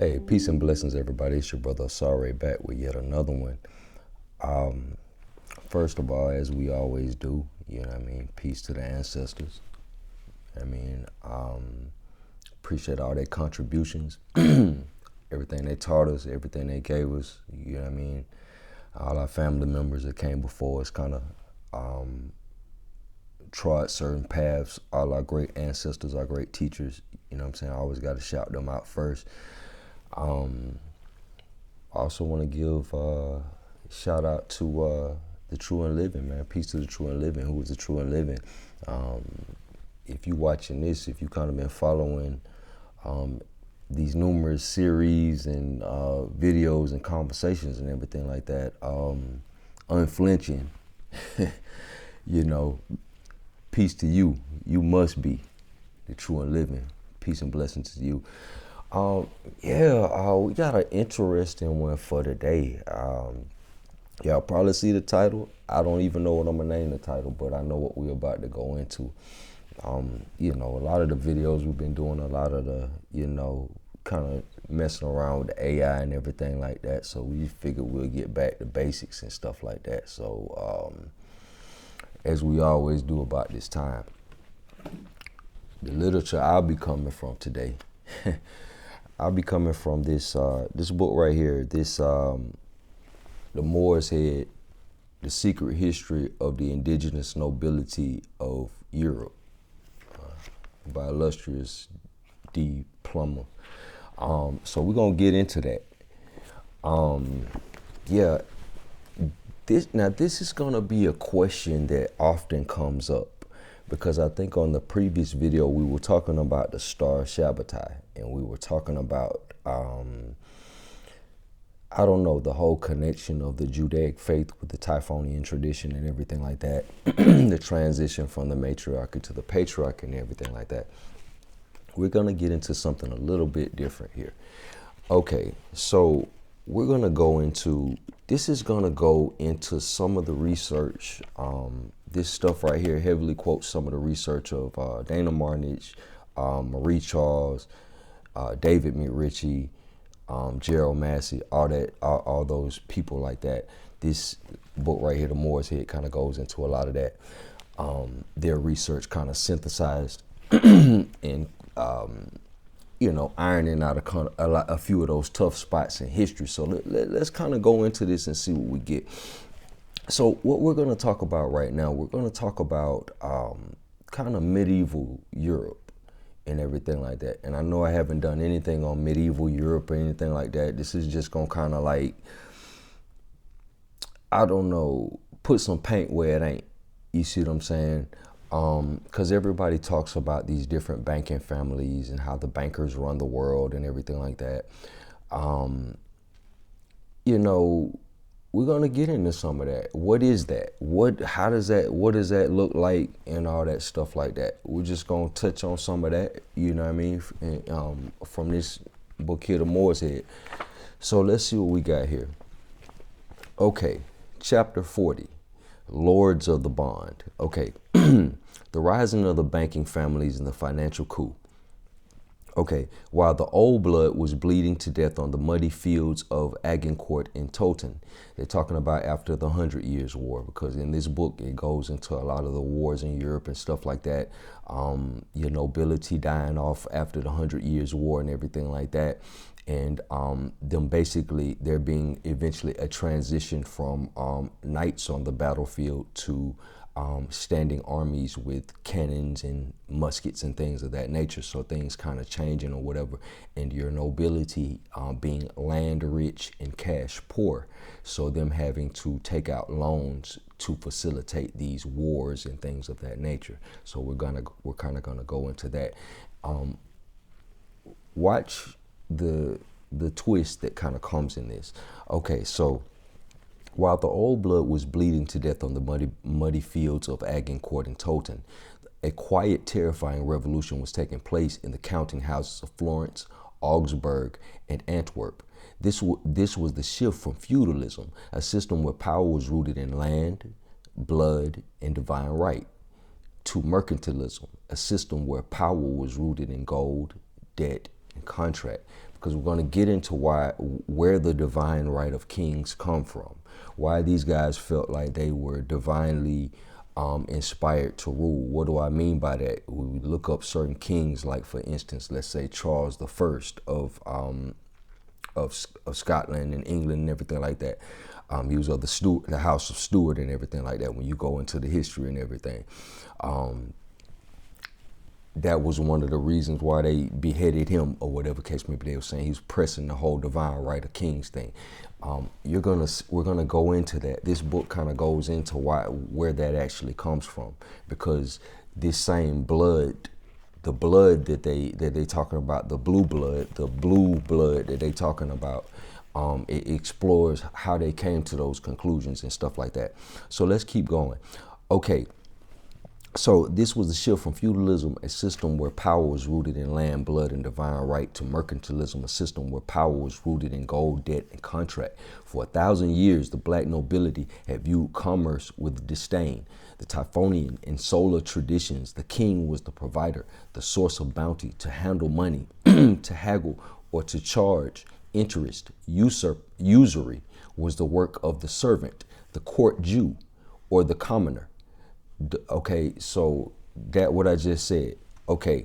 Hey, peace and blessings, everybody. It's your brother Sorry back with yet another one. Um, First of all, as we always do, you know what I mean, peace to the ancestors. I mean, appreciate all their contributions, everything they taught us, everything they gave us, you know what I mean. All our family members that came before us kind of trod certain paths. All our great ancestors, our great teachers, you know what I'm saying. I always got to shout them out first. I also want to give shout out to the True and Living, man. Peace to the True and Living. Who is the True and Living? Um, if you watching this, if you kind of been following these numerous series and videos and conversations and everything like that, unflinching, you know, peace to you. You must be the True and Living. Peace and blessings to you. We got an interesting one for today. Y'all probably see the title. I don't even know what I'm gonna name the title, but I know what we're about to go into. A lot of the videos we've been doing, a lot of the, kind of messing around with the AI and everything like that. So we figured we'll get back to basics and stuff like that. So, as we always do about this time, the literature I'll be coming from today. I'll be coming from this book right here. The Moorish Head, The Secret History of the Indigenous Nobility of Europe, by illustrious D. Plummer. So we're gonna get into that. This is gonna be a question that often comes up, because I think on the previous video we were talking about the Star Shabbatai, and we were talking about the whole connection of the Judaic faith with the Typhonian tradition and everything like that, the transition from the matriarchy to the patriarchy and everything like that. We're gonna get into something a little bit different here. Okay, so we're gonna go into some of the research. This stuff right here heavily quotes some of the research of Dana Marnich, Marie Charles, David McRitchie, Gerald Massey, all those people like that. This book right here, The Moorish Head, kind of goes into a lot of that. Their research kind of synthesized and ironing out a few of those tough spots in history. So let's kind of go into this and see what we get. So what we're going to talk about right now, we're going to talk about kind of medieval Europe and everything like that. And I know I haven't done anything on medieval Europe or anything like that. This is just going to kind of like, put some paint where it ain't. You see what I'm saying? Because everybody talks about these different banking families and how the bankers run the world and everything like that. We're gonna get into some of that. What is that? What does that look like and all that stuff like that? We're just gonna touch on some of that, you know what I mean, from this book here, The Moorish Head. So let's see what we got here. Okay, chapter 40, Lords of the Bond. Okay, the rising of the banking families and the financial coup. Okay, while the old blood was bleeding to death on the muddy fields of Agincourt and Towton. They're talking about after the 100 Years' War, because in this book it goes into a lot of the wars in Europe and stuff like that. Your nobility dying off after the 100 Years' War and everything like that. And there being eventually a transition from knights on the battlefield to standing armies with cannons and muskets and things of that nature. So things kind of changing or whatever, and your nobility being land rich and cash poor. So them having to take out loans to facilitate these wars and things of that nature. So we're kind of gonna go into that. Watch the twist that kind of comes in this. Okay, so while the old blood was bleeding to death on the muddy fields of Agincourt and Towton, a quiet, terrifying revolution was taking place in the counting houses of Florence, Augsburg, and Antwerp. This was the shift from feudalism, a system where power was rooted in land, blood, and divine right, to mercantilism, a system where power was rooted in gold, debt, and contract, because we're going to get into where the divine right of kings come from, why these guys felt like they were divinely inspired to rule. What do I mean by that? We look up certain kings, like for instance, let's say Charles the First of Scotland and England and everything like that. He was of the House of Stuart and everything like that. When you go into the history and everything, that was one of the reasons why they beheaded him, or whatever case maybe they were saying. He was pressing the whole divine right of kings thing. We're gonna go into that. This book kind of goes into where that actually comes from, because this same blood, the blood that they talking about, the blue blood that they talking about, it explores how they came to those conclusions and stuff like that. So let's keep going. Okay. So this was the shift from feudalism, a system where power was rooted in land, blood, and divine right, to mercantilism, a system where power was rooted in gold, debt, and contract. For 1,000 years, the black nobility had viewed commerce with disdain. The Typhonian and solar traditions, the king was the provider, the source of bounty, to handle money, to haggle, or to charge interest. Usury was the work of the servant, the court Jew, or the commoner. Okay, so that what I just said. Okay,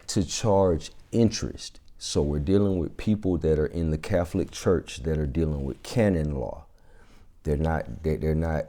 to charge interest. So we're dealing with people that are in the Catholic Church that are dealing with canon law. They're not.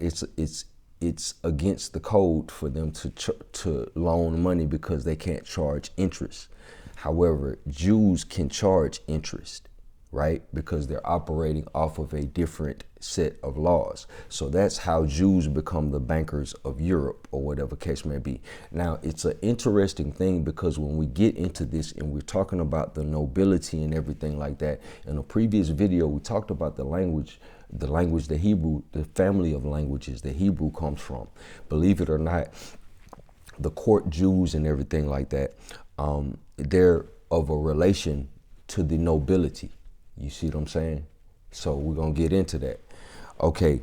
It's against the code for them to loan money because they can't charge interest. However, Jews can charge interest, right? Because they're operating off of a different set of laws. So that's how Jews become the bankers of Europe, or whatever case may be. Now, it's an interesting thing, because when we get into this and we're talking about the nobility and everything like that, in a previous video, we talked about the language, the Hebrew, the family of languages that Hebrew comes from. Believe it or not, the court Jews and everything like that, they're of a relation to the nobility. You see what I'm saying? So we're going to get into that. Okay.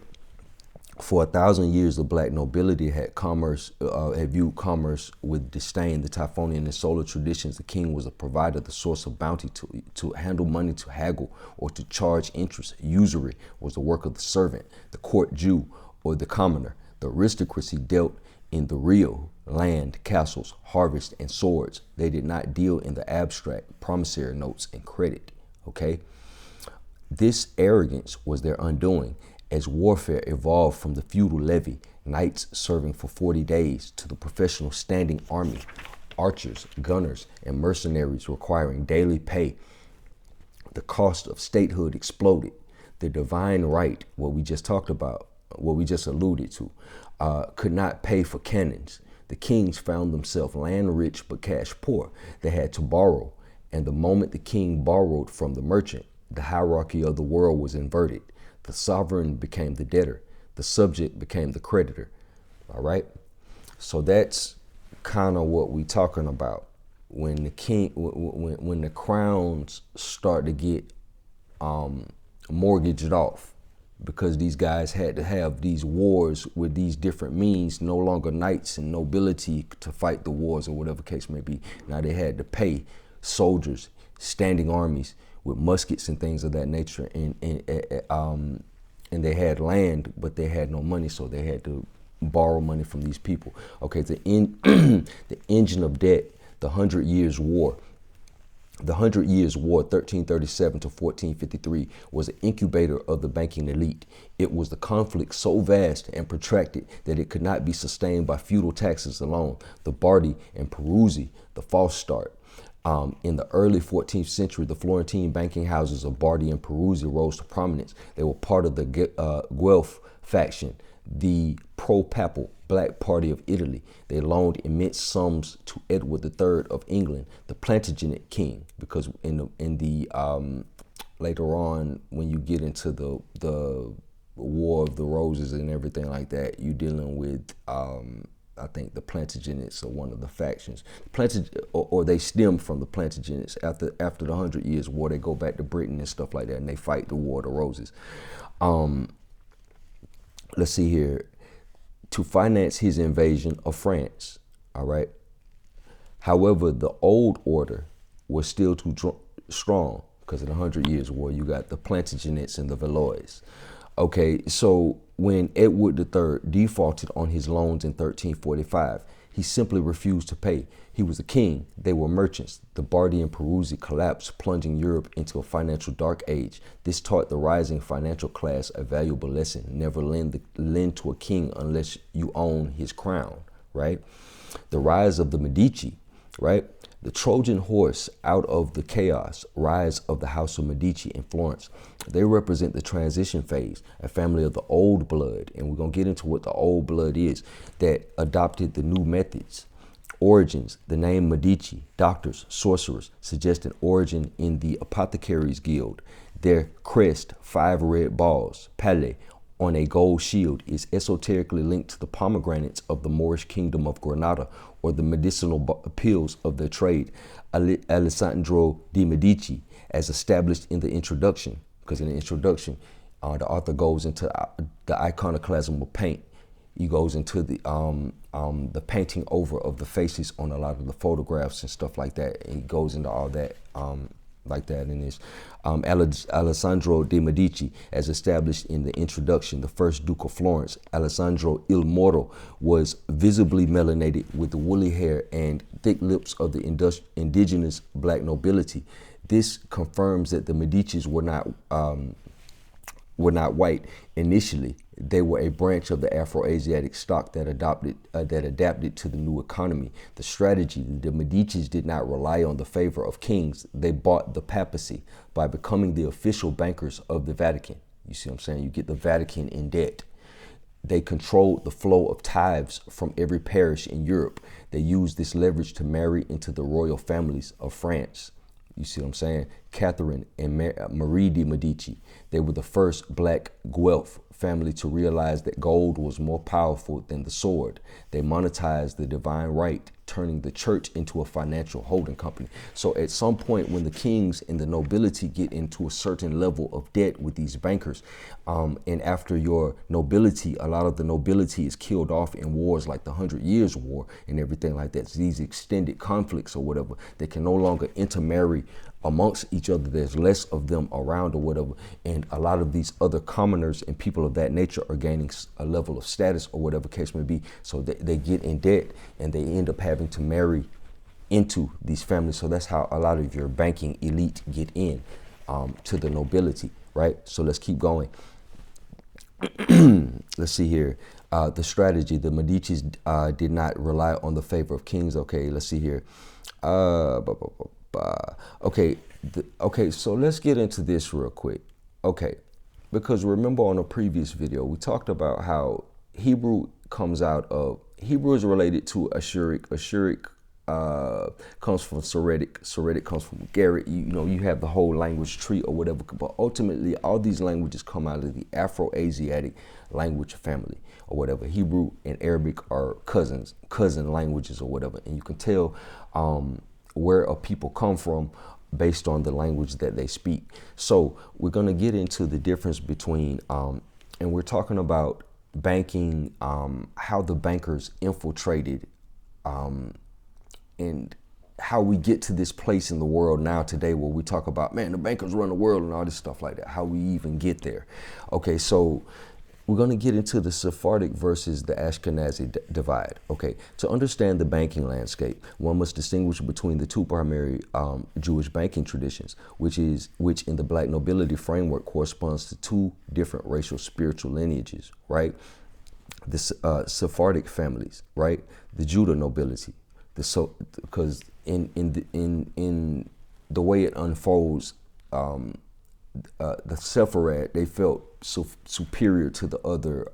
For 1,000 years, the black nobility had viewed commerce with disdain. The Typhonian and solar traditions, the king was a provider, the source of bounty, to handle money, to haggle, or to charge interest. Usury was the work of the servant, the court Jew, or the commoner. The aristocracy dealt in the real, land, castles, harvest, and swords. They did not deal in the abstract, promissory notes, and credit. Okay? This arrogance was their undoing, as warfare evolved from the feudal levy, knights serving for 40 days, to the professional standing army, archers, gunners, and mercenaries requiring daily pay. The cost of statehood exploded. The divine right, what we just talked about, what we just alluded to, could not pay for cannons. The kings found themselves land rich but cash poor. They had to borrow, and the moment the king borrowed from the merchant, the hierarchy of the world was inverted. The sovereign became the debtor. The subject became the creditor. All right. So that's kind of what we're talking about. When the king, when the crowns start to get mortgaged off, because these guys had to have these wars with these different means, no longer knights and nobility to fight the wars or whatever case may be. Now they had to pay soldiers, standing armies with muskets and things of that nature, and they had land, but they had no money, so they had to borrow money from these people. Okay, the engine of debt, the 100 Years' War. The 100 Years' War, 1337 to 1453, was an incubator of the banking elite. It was the conflict so vast and protracted that it could not be sustained by feudal taxes alone. The Bardi and Peruzzi, the false start. In the early 14th century, the Florentine banking houses of Bardi and Peruzzi rose to prominence. They were part of the Guelph faction, the pro-papal Black Party of Italy. They loaned immense sums to Edward III of England, the Plantagenet king, because in the later on, when you get into the War of the Roses and everything like that, you're dealing with I think the Plantagenets are one of the factions. Or they stem from the Plantagenets. After the 100 Years' War, they go back to Britain and stuff like that, and they fight the War of the Roses. Let's see here. To finance his invasion of France, all right? However, the old order was still too strong because of the 100 Years' War. You got the Plantagenets and the Valois. Okay, so when Edward III defaulted on his loans in 1345, he simply refused to pay. He was a king. They were merchants. The Bardi and Peruzzi collapsed, plunging Europe into a financial dark age. This taught the rising financial class a valuable lesson. Never lend to a king unless you own his crown, right? The rise of the Medici, right? The Trojan horse out of the chaos, rise of the House of Medici in Florence. They represent the transition phase, a family of the old blood, and we're going to get into what the old blood is, that adopted the new methods. Origins, the name Medici, doctors, sorcerers, suggest an origin in the Apothecaries Guild. Their crest, 5 red balls, palais, on a gold shield, is esoterically linked to the pomegranates of the Moorish kingdom of Granada, or the medicinal pills of their trade. Alessandro de' Medici, as established in the introduction, because in the introduction, the author goes into the iconoclasm of paint. He goes into the painting over of the faces on a lot of the photographs and stuff like that. And he goes into all that like that in this. Alessandro de' Medici, as established in the introduction, the first Duke of Florence, Alessandro il Moro, was visibly melanated with the woolly hair and thick lips of the indigenous black nobility. This confirms that the Medicis were not white initially. They were a branch of the Afro-Asiatic stock that adapted to the new economy. The strategy, the Medicis did not rely on the favor of kings. They bought the papacy by becoming the official bankers of the Vatican. You see what I'm saying? You get the Vatican in debt. They controlled the flow of tithes from every parish in Europe. They used this leverage to marry into the royal families of France. You see what I'm saying? Catherine and Marie de' Medici. They were the first black Guelph family to realize that gold was more powerful than the sword. They monetized the divine right, turning the church into a financial holding company. So at some point when the kings and the nobility get into a certain level of debt with these bankers, and after your nobility, a lot of the nobility is killed off in wars like the 100 Years' War and everything like that. So these extended conflicts or whatever, they can no longer intermarry amongst each other. There's less of them around or whatever, and a lot of these other commoners and people of that nature are gaining a level of status or whatever case may be. So they get in debt and they end up having to marry into these families. So that's how a lot of your banking elite get in to the nobility, right? So let's keep going. Let's see here. The strategy, the Medicis did not rely on the favor of kings. Okay, let's see here. Okay, so let's get into this real quick. Okay, because remember on a previous video, we talked about how Hebrew is related to Ashuric. Ashuric comes from Soretic. Soretic comes from Garrett. You have the whole language tree or whatever, but ultimately all these languages come out of the Afro-Asiatic language family or whatever. Hebrew and Arabic are cousin languages or whatever, and you can tell where a people come from based on the language that they speak. So we're going to get into the difference between, and we're talking about banking, how the bankers infiltrated, and how we get to this place in the world now today where we talk about, man, the bankers run the world and all this stuff like that, how we even get there. Okay, so we're going to get into the Sephardic versus the Ashkenazi divide. Okay, to understand the banking landscape, one must distinguish between the two primary Jewish banking traditions, which in the black nobility framework corresponds to two different racial spiritual lineages, right? The Sephardic families, right? The Judah nobility. Because in the way it unfolds, the Sepharad, they felt superior to the other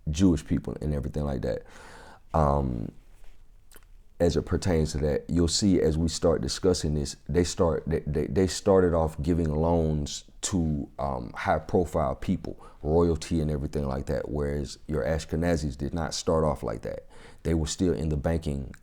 Jewish people and everything like that. As it pertains to that, you'll see as we start discussing this, they started off giving loans to high-profile people, royalty and everything like that, whereas your Ashkenazis did not start off like that. They were still in the banking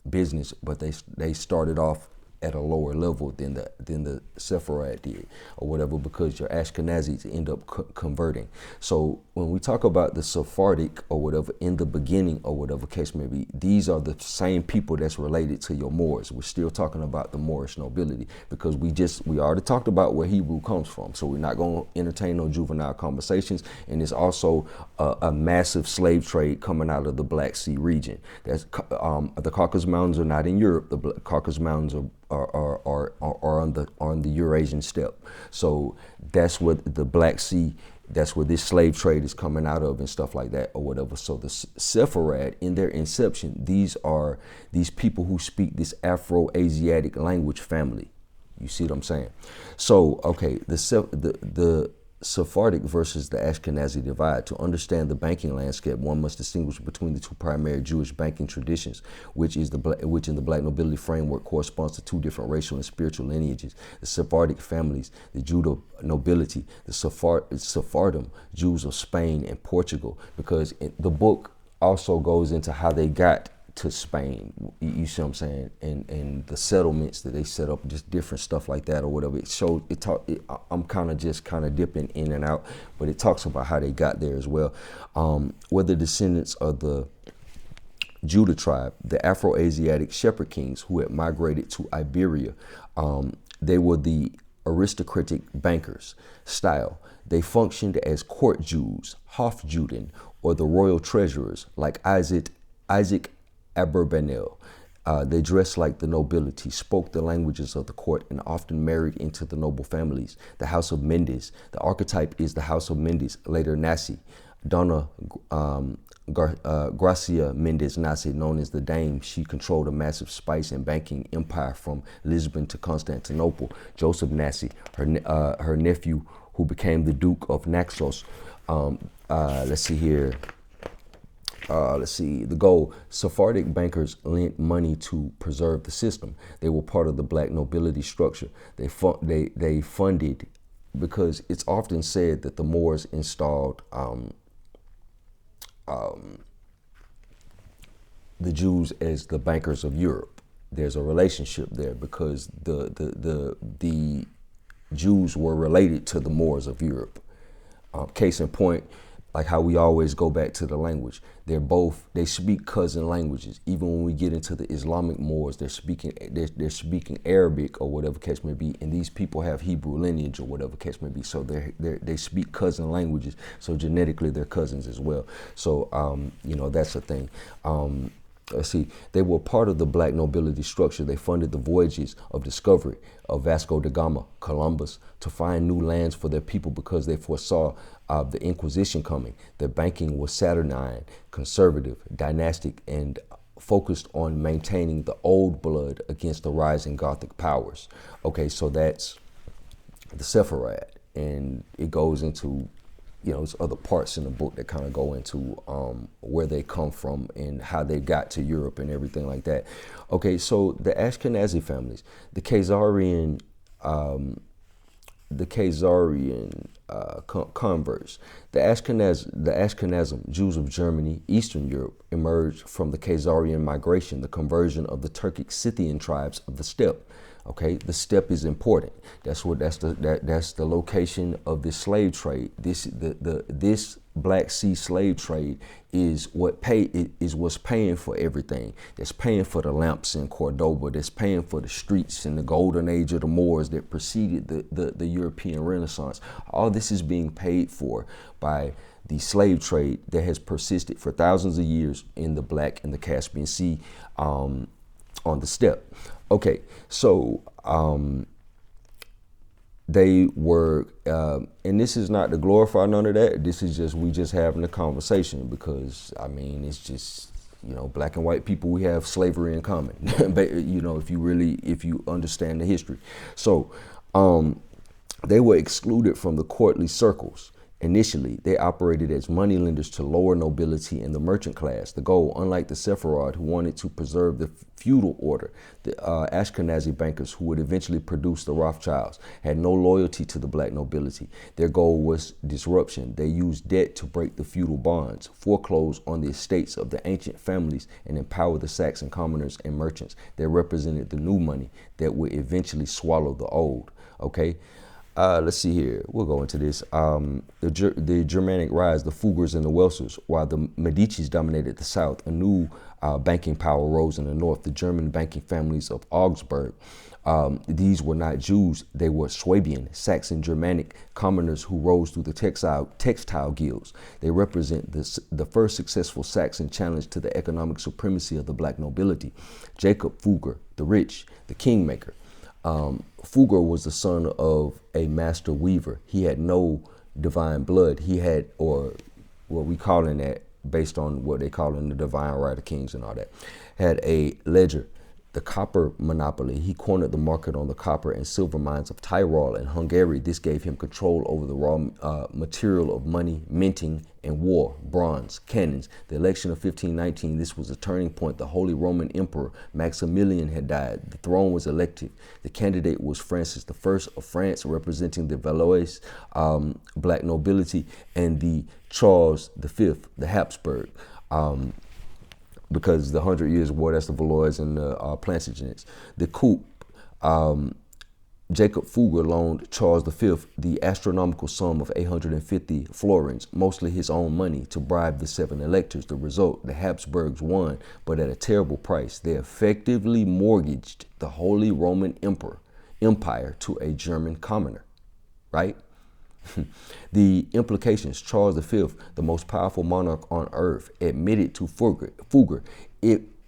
business, but they started off at a lower level than the Sepharad did, or whatever, because your Ashkenazis end up converting. So when we talk about the Sephardic or whatever in the beginning, or whatever case may be, these are the same people that's related to your Moors. We're still talking about the Moorish nobility, because we already talked about where Hebrew comes from. So we're not going to entertain no juvenile conversations. And it's also a massive slave trade coming out of the Black Sea region. That's the Caucasus Mountains are not in Europe. The Caucasus Mountains are on the Eurasian steppe. So that's what the Black Sea, that's where this slave trade is coming out of and stuff like that, or whatever. So the Sepharad, in their inception, these are these people who speak this Afro-Asiatic language family. You see what I'm saying? So, okay, the Sephardic versus the Ashkenazi divide. To understand the banking landscape, one must distinguish between the two primary Jewish banking traditions, which in the Black nobility framework corresponds to two different racial and spiritual lineages. The Sephardic families, the Judah nobility, the Sephardim, Jews of Spain and Portugal, because the book also goes into how they got to Spain, you see what I'm saying, and the settlements that they set up, just different stuff like that, or whatever. I'm kind of dipping in and out, but it talks about how they got there as well. We're the descendants of the Judah tribe, the Afro-Asiatic shepherd kings who had migrated to Iberia. They were the aristocratic bankers style. They functioned as court Jews, Hofjuden, or the royal treasurers, like Isaac Aberbanel. They dressed like the nobility, spoke the languages of the court, and often married into the noble families. The House of Mendes. The archetype is the House of Mendes, later Nasi. Donna Gracia Mendes Nasi, known as the Dame, she controlled a massive spice and banking empire from Lisbon to Constantinople. Joseph Nasi, her nephew, who became the Duke of Naxos. Let's see here. The goal. Sephardic bankers lent money to preserve the system. They were part of the Black nobility structure. They funded, because it's often said that the Moors installed the Jews as the bankers of Europe. There's a relationship there, because the Jews were related to the Moors of Europe. Case in point, like how we always go back to the language. They speak cousin languages. Even when we get into the Islamic Moors, they're speaking Arabic, or whatever case may be, and these people have Hebrew lineage, or whatever case may be. So they speak cousin languages. So genetically, they're cousins as well. So that's the thing. Let's see, they were part of the Black nobility structure. They funded the voyages of discovery of Vasco da Gama, Columbus, to find new lands for their people, because they foresaw the Inquisition coming. Their banking was Saturnine, conservative, dynastic, and focused on maintaining the old blood against the rising Gothic powers. Okay, so that's the Sepharad, and it goes into, there's other parts in the book that kind of go into where they come from and how they got to Europe and everything like that. Okay, so the Ashkenazi families, the Khazarian converts, the Ashkenazim, Jews of Germany, Eastern Europe, emerged from the Khazarian migration, the conversion of the Turkic Scythian tribes of the steppe. Okay, the steppe is important. That's the location of this slave trade. This Black Sea slave trade is what's paying for everything. That's paying for the lamps in Cordoba. That's paying for the streets in the golden age of the Moors that preceded the European Renaissance. All this is being paid for by the slave trade that has persisted for thousands of years in the Black and the Caspian Sea, on the steppe. Okay, so they were, and this is not to glorify none of that. This is just, we just having a conversation, because it's just, Black and white people, we have slavery in common. But if you understand the history. So they were excluded from the courtly circles Initially, they operated as moneylenders to lower nobility and the merchant class. The goal, unlike the Sepharad, who wanted to preserve the feudal order, the Ashkenazi bankers, who would eventually produce the Rothschilds, had no loyalty to the black nobility. Their goal was disruption. They used debt to break the feudal bonds, foreclose on the estates of the ancient families, and empower the Saxon commoners and merchants. They represented the new money that would eventually swallow the old. Okay. Let's see here. We'll go into this. The Germanic rise, the Fuggers and the Welsers, while the Medicis dominated the south, a new banking power rose in the north, the German banking families of Augsburg. These were not Jews, they were Swabian, Saxon Germanic commoners who rose through the textile guilds. They represent the first successful Saxon challenge to the economic supremacy of the black nobility. Jacob Fugger, the rich, the kingmaker. Fugger was the son of a master weaver. He had no divine blood. He had, or what we call in that, based on what they call in the divine right of kings and all that, had a ledger, the copper monopoly. He cornered the market on the copper and silver mines of Tyrol and Hungary. This gave him control over the raw material of money, minting, and war, bronze, cannons. The election of 1519, this was a turning point. The Holy Roman Emperor Maximilian had died. The throne was elected. The candidate was Francis I of France, representing the Valois black nobility, and the Charles V, the Habsburg. Because the 100 Years' War, that's the Valois and the Plantagenets. The coup, Jacob Fugger loaned Charles V the astronomical sum of 850 florins, mostly his own money, to bribe the 7 electors. The result, the Habsburgs won, but at a terrible price. They effectively mortgaged the Holy Roman Empire to a German commoner, right? The implications, Charles V, the most powerful monarch on earth, admitted to Fugger,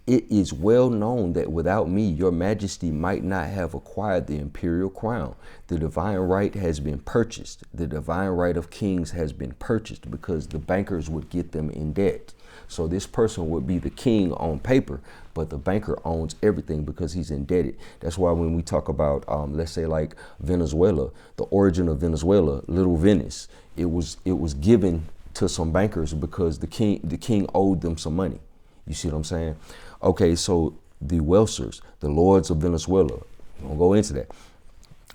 it is well known that without me, your majesty might not have acquired the imperial crown. The divine right has been purchased. The divine right of kings has been purchased because the bankers would get them in debt. So this person would be the king on paper, but the banker owns everything because he's indebted. That's why when we talk about, let's say like Venezuela, the origin of Venezuela, Little Venice, it was given to some bankers because the king owed them some money. You see what I'm saying? Okay, so the Welsers, the lords of Venezuela, we'll go into that.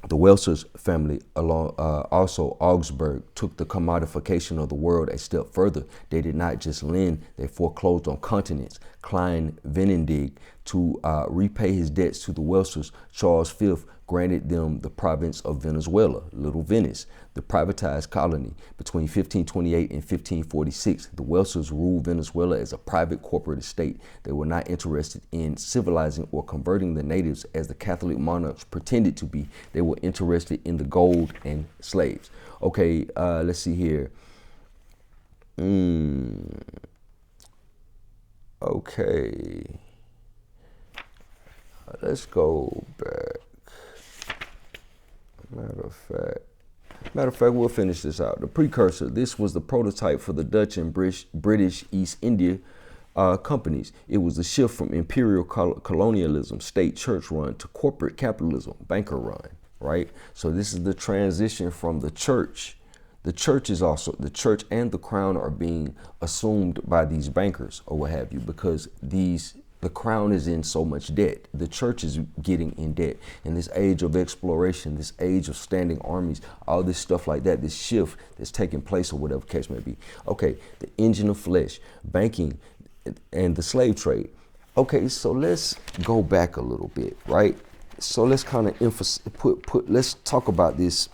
The Welsers family, also Augsburg, took the commodification of the world a step further. They did not just lend, they foreclosed on continents. Klein Venendig, to repay his debts to the Welsers, Charles V granted them the province of Venezuela, Little Venice, the privatized colony. Between 1528 and 1546, the Welsers ruled Venezuela as a private corporate estate. They were not interested in civilizing or converting the natives as the Catholic monarchs pretended to be. They were interested in the gold and slaves. Okay, let's see here. Okay. Let's go back. Matter of fact, we'll finish this out. The precursor, this was the prototype for the Dutch and British East India companies. It was the shift from imperial colonialism, state church run, to corporate capitalism, banker run, right? So this is the transition from the church. The church and the crown are being assumed by these bankers or what have you, because the crown is in so much debt. The church is getting in debt. In this age of exploration, this age of standing armies, all this stuff like that, this shift that's taking place or whatever case may be. Okay, the engine of flesh, banking, and the slave trade. Okay, so let's go back a little bit, right? So let's kind of let's talk about this.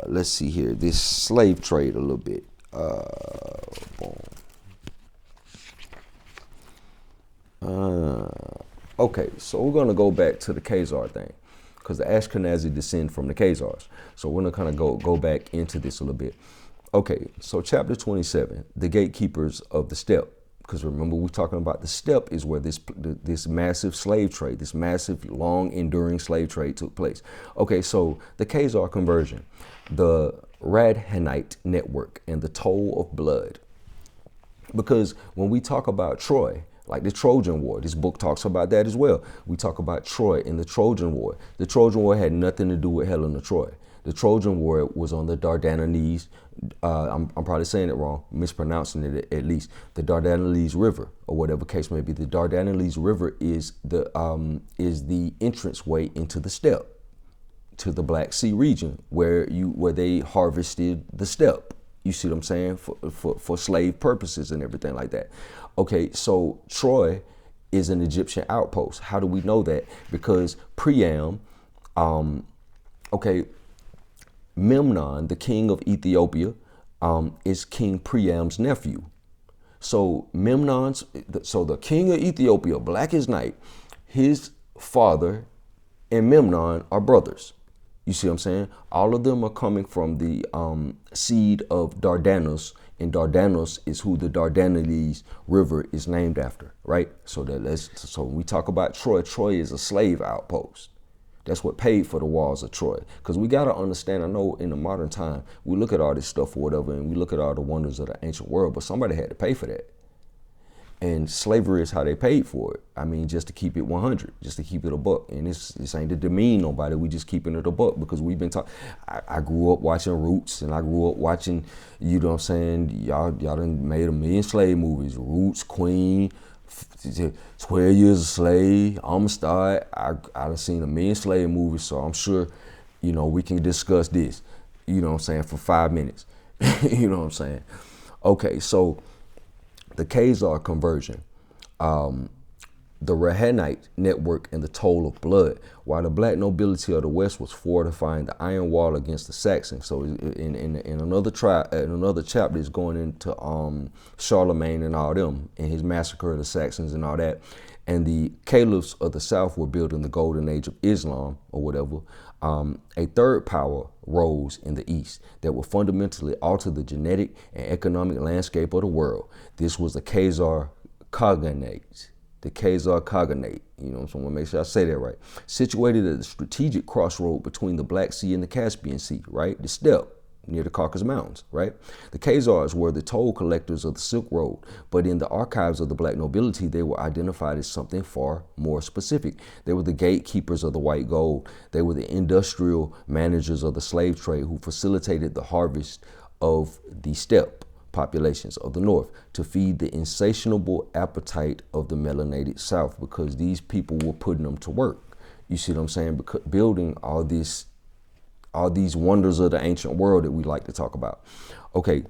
Let's see here, this slave trade a little bit. Boom. Okay, so we're gonna go back to the Khazar thing, because the Ashkenazi descend from the Khazars. So we're gonna kind of go back into this a little bit. Okay, so chapter 27, the gatekeepers of the steppe. Because remember, we're talking about the steppe is where this massive slave trade, this massive, long, enduring slave trade took place. Okay, so the Khazar conversion, the Radhanite network, and the toll of blood. Because when we talk about Troy, like the Trojan War, this book talks about that as well. We talk about Troy and the Trojan War. The Trojan War had nothing to do with Helen of Troy. The Trojan War was on the Dardanelles. I'm probably saying it wrong, mispronouncing it at least. The Dardanelles River, or whatever case may be. The Dardanelles River is the entranceway into the steppe, to the Black Sea region, where they harvested the steppe. You see what I'm saying? For slave purposes and everything like that. Okay, so Troy is an Egyptian outpost. How do we know that? Because Priam, Memnon, the king of Ethiopia, is King Priam's nephew. So the king of Ethiopia, black as night, his father and Memnon are brothers. You see what I'm saying? All of them are coming from the seed of Dardanus, and Dardanus is who the Dardanelles River is named after, right? So when we talk about Troy, Troy is a slave outpost. That's what paid for the walls of Troy. Because we got to understand, I know in the modern time, we look at all this stuff or whatever, and we look at all the wonders of the ancient world, but somebody had to pay for that. And slavery is how they paid for it. I mean, just to keep it 100, just to keep it a buck. And this ain't to demean nobody. We just keeping it a buck because we've been taught. I grew up watching Roots, and I grew up watching, you know what I'm saying? Y'all done made a million slave movies. Roots, Queen, 12 Years a Slave, Amistad. I done seen a million slave movies, so I'm sure, you know, we can discuss this, you know what I'm saying, for 5 minutes. You know what I'm saying? Okay, so the Khazar conversion, the Rahanite network, and the toll of blood. While the black nobility of the West was fortifying the iron wall against the Saxons. So in another chapter is going into Charlemagne and all them, and his massacre of the Saxons and all that. And the caliphs of the South were building the golden age of Islam or whatever. A third power rose in the East that would fundamentally alter the genetic and economic landscape of the world. This was the Khazar Khaganate. The Khazar Khaganate, you know, so I want to make sure I say that right. Situated at the strategic crossroad between the Black Sea and the Caspian Sea, right? The steppe near the Caucasus Mountains, right? The Khazars were the toll collectors of the Silk Road, but in the archives of the black nobility, they were identified as something far more specific. They were the gatekeepers of the white gold. They were the industrial managers of the slave trade who facilitated the harvest of the steppe populations of the North to feed the insatiable appetite of the melanated South, because these people were putting them to work. You see what I'm saying? Because building all these wonders of the ancient world that we like to talk about. Okay,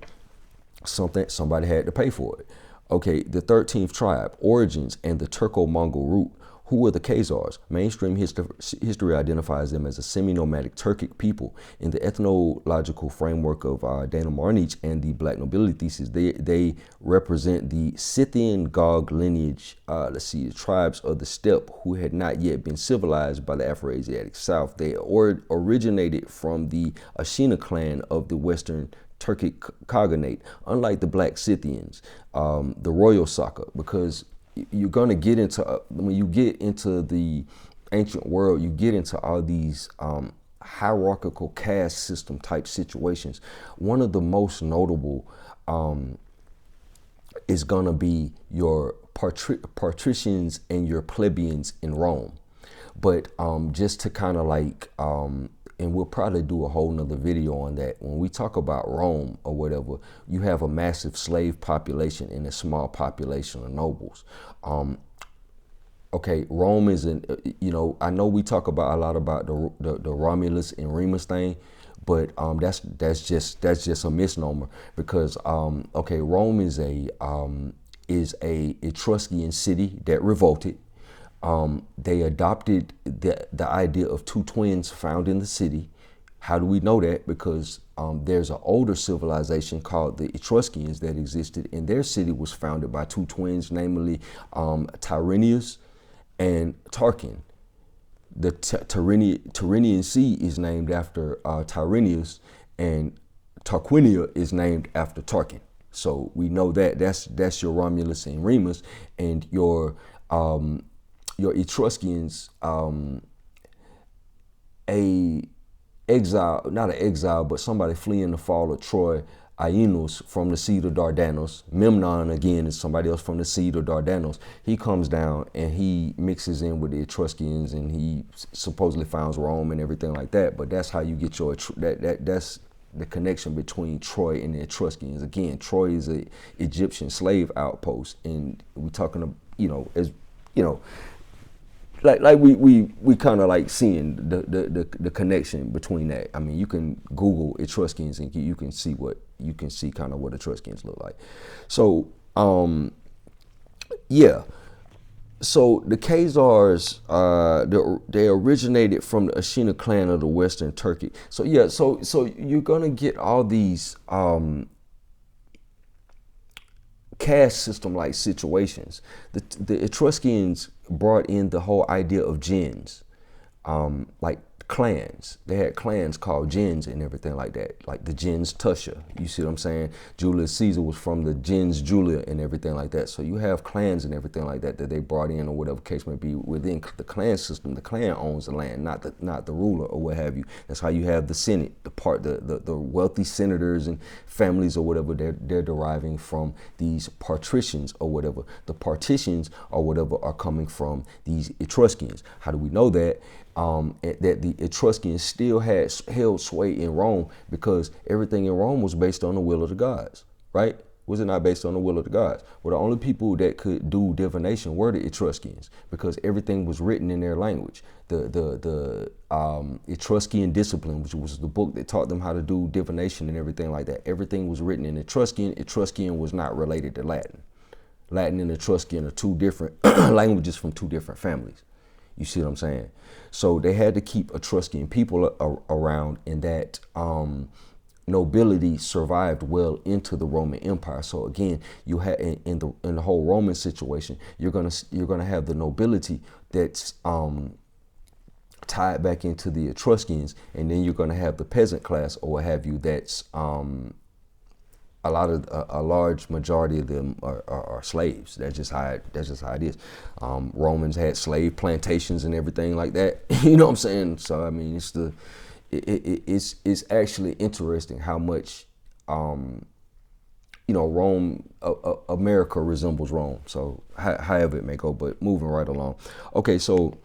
somebody had to pay for it. Okay, the 13th tribe, origins, and the Turco-Mongol root. Who were the Khazars? Mainstream history identifies them as a semi-nomadic Turkic people. In the ethnological framework of Dana Marnich and the Black Nobility thesis, they represent the Scythian Gog lineage, the tribes of the steppe who had not yet been civilized by the Afroasiatic South. They originated from the Ashina clan of the Western Turkic Khaganate, unlike the Black Scythians, the royal Saka, because you're going to get into, when you get into the ancient world, you get into all these hierarchical caste system type situations. One of the most notable is going to be your patricians and your plebeians in Rome. But just to kind of like, and we'll probably do a whole nother video on that. When we talk about Rome or whatever, you have a massive slave population and a small population of nobles. Okay, Rome is I know we talk about a lot about the Romulus and Remus thing, but that's just a misnomer, because Rome is a Etruscan city that revolted. They adopted the idea of two twins found in the city. How do we know that? Because there's an older civilization called the Etruscans that existed, and their city was founded by two twins, namely Tyrrhenius and Tarquin. The Tyrrhenian Sea is named after Tyrrhenius, and Tarquinia is named after Tarquin. So we know that's your Romulus and Remus, and your Etruscans, not an exile, but somebody fleeing the fall of Troy, Aenus from the seed of Dardanus. Memnon, again, is somebody else from the seed of Dardanus. He comes down and he mixes in with the Etruscans, and he supposedly founds Rome and everything like that. But that's how you get your, that's the connection between Troy and the Etruscans. Again, Troy is a Egyptian slave outpost, and we're talking about, as, like we kind of like seeing the connection between that. I mean, you can Google Etruscans and you can see kind of what Etruscans look like. So yeah. So the Khazars, they originated from the Ashina clan of the Western Turkey. So yeah, so you're gonna get all these caste system like situations. The Etruscans brought in the whole idea of gens, like clans. They had clans called gens and everything like that, like the gens Tuscia. You see what I'm saying? Julius Caesar was from the gens Julia and everything like that. So you have clans and everything like that they brought in, or whatever case may be. Within the clan system, the clan owns the land, not the ruler or what have you. That's how you have the Senate, the wealthy senators and families or whatever. They're deriving from these patricians or whatever. The partitions or whatever are coming from these Etruscans. How do we know that? That the Etruscans still held sway in Rome, because everything in Rome was based on the will of the gods, right? Was it not based on the will of the gods? Well, the only people that could do divination were the Etruscans, because everything was written in their language. The Etruscan Discipline, which was the book that taught them how to do divination and everything like that, everything was written in Etruscan. Etruscan was not related to Latin. Latin and Etruscan are two different languages from two different families. You see what I'm saying? So they had to keep Etruscan people around, and that nobility survived well into the Roman Empire. So again, you had in the whole Roman situation, you're gonna have the nobility that's tied back into the Etruscans, and then you're gonna have the peasant class or what have you. That's a large majority of them are slaves. That's just how it is. Romans had slave plantations and everything like that. You know what I'm saying? So I mean, it's actually interesting how much Rome, America resembles Rome. So however it may go, but moving right along. Okay, so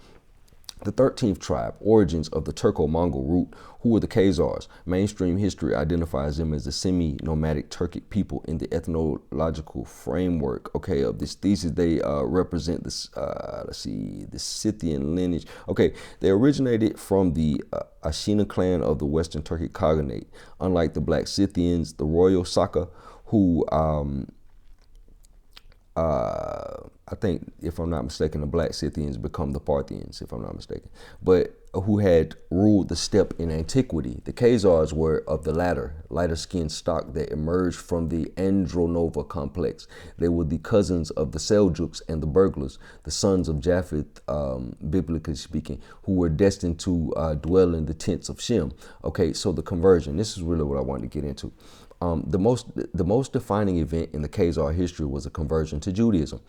the 13th tribe, origins of the Turco-Mongol root. Who were the Khazars? Mainstream history identifies them as the semi-nomadic Turkic people in the ethnological framework, okay, of this thesis. They represent this, the Scythian lineage. Okay, they originated from the Ashina clan of the Western Turkic Khaganate. Unlike the Black Scythians, the royal Saka, who I think, if I'm not mistaken, the Black Scythians become the Parthians, if I'm not mistaken, but who had ruled the steppe in antiquity. The Khazars were of the lighter skinned stock that emerged from the Andronova complex. They were the cousins of the Seljuks and the Burglars, the sons of Japheth, biblically speaking, who were destined to dwell in the tents of Shem. Okay, so the conversion, this is really what I wanted to get into. The most defining event in the Khazar history was a conversion to Judaism.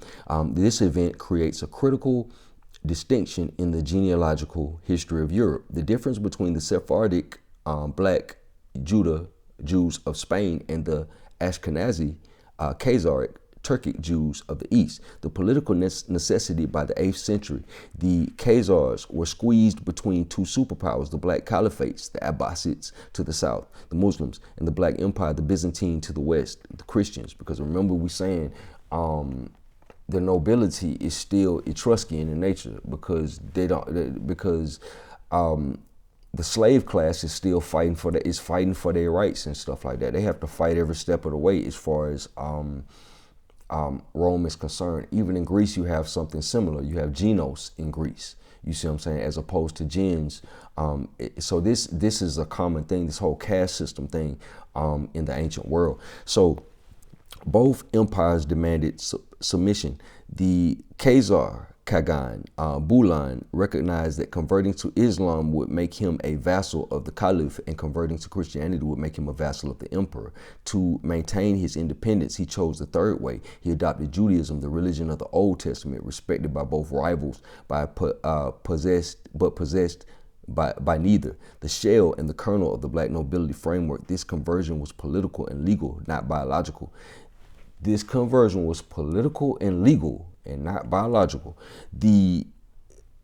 This event creates a critical distinction in the genealogical history of Europe. The difference between the Sephardic Black Jews of Spain and the Ashkenazi Khazaric Turkic Jews of the East. The political necessity by the 8th century. The Khazars were squeezed between two superpowers, the Black Caliphates, the Abbasids to the south, the Muslims, and the Black Empire, the Byzantine to the west, the Christians. Because remember we saying the nobility is still Etruscan in nature, because the slave class is still fighting for their rights and stuff like that. They have to fight every step of the way as far as Rome is concerned. Even in Greece, you have something similar. You have genos in Greece. You see what I'm saying? As opposed to gens. So this is a common thing, this whole caste system thing in the ancient world. So both empires demanded submission. The Khazar Kagan Bulan recognized that converting to Islam would make him a vassal of the Caliph, and converting to Christianity would make him a vassal of the emperor. To maintain his independence, he chose the third way. He adopted Judaism, the religion of the Old Testament, respected by both rivals, possessed by neither the shell and the kernel of the black nobility framework. This conversion was political and legal, not biological. This conversion was political and legal and not biological. The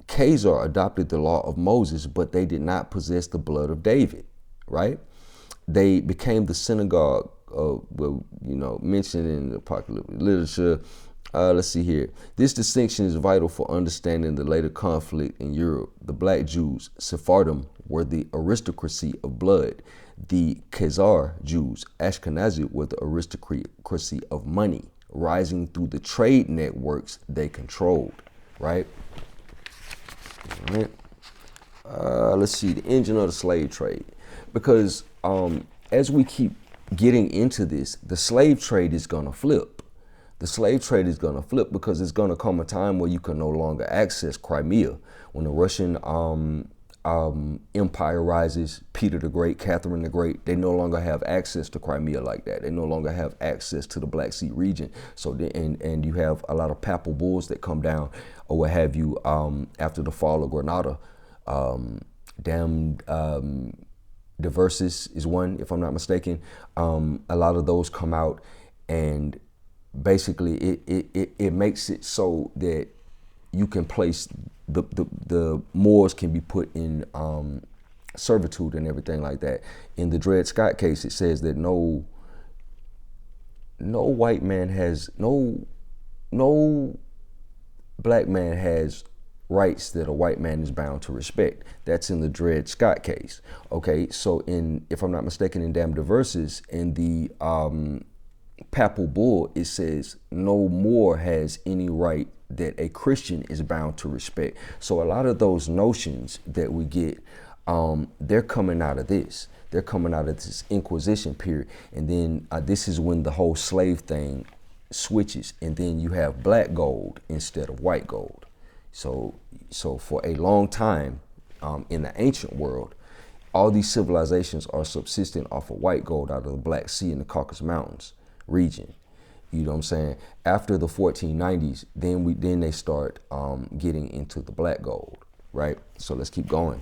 Khazar adopted the law of Moses, but they did not possess the blood of David, right? They became the synagogue of, mentioned in the apocalyptic literature. Let's see here. This distinction is vital for understanding the later conflict in Europe. The black Jews, Sephardim, were the aristocracy of blood. The Khazar Jews, Ashkenazi, were the aristocracy of money, rising through the trade networks they controlled, right? All right. Let's see, the engine of the slave trade. Because as we keep getting into this, the slave trade is going to flip. The slave trade is going to flip because it's going to come a time where you can no longer access Crimea. When the Russian empire rises, Peter the Great, Catherine the Great, they no longer have access to Crimea like that. They no longer have access to the Black Sea region. So, and you have a lot of papal bulls that come down or what have you after the fall of Granada. Diversis is one, if I'm not mistaken. A lot of those come out, and basically it makes it so that you can place the Moors can be put in servitude and everything like that. In the Dred Scott case, it says that no white man has no black man has rights that a white man is bound to respect. That's in the Dred Scott case. Okay, so if I'm not mistaken, in Damn Diverses, in the Papal Bull, it says no Moor has any right that a Christian is bound to respect. So a lot of those notions that we get, they're coming out of this. They're coming out of this Inquisition period. And then this is when the whole slave thing switches. And then you have black gold instead of white gold. So for a long time in the ancient world, all these civilizations are subsisting off of white gold out of the Black Sea and the Caucasus Mountains region. You know what I'm saying? After the 1490s, then they start getting into the black gold, right? So let's keep going.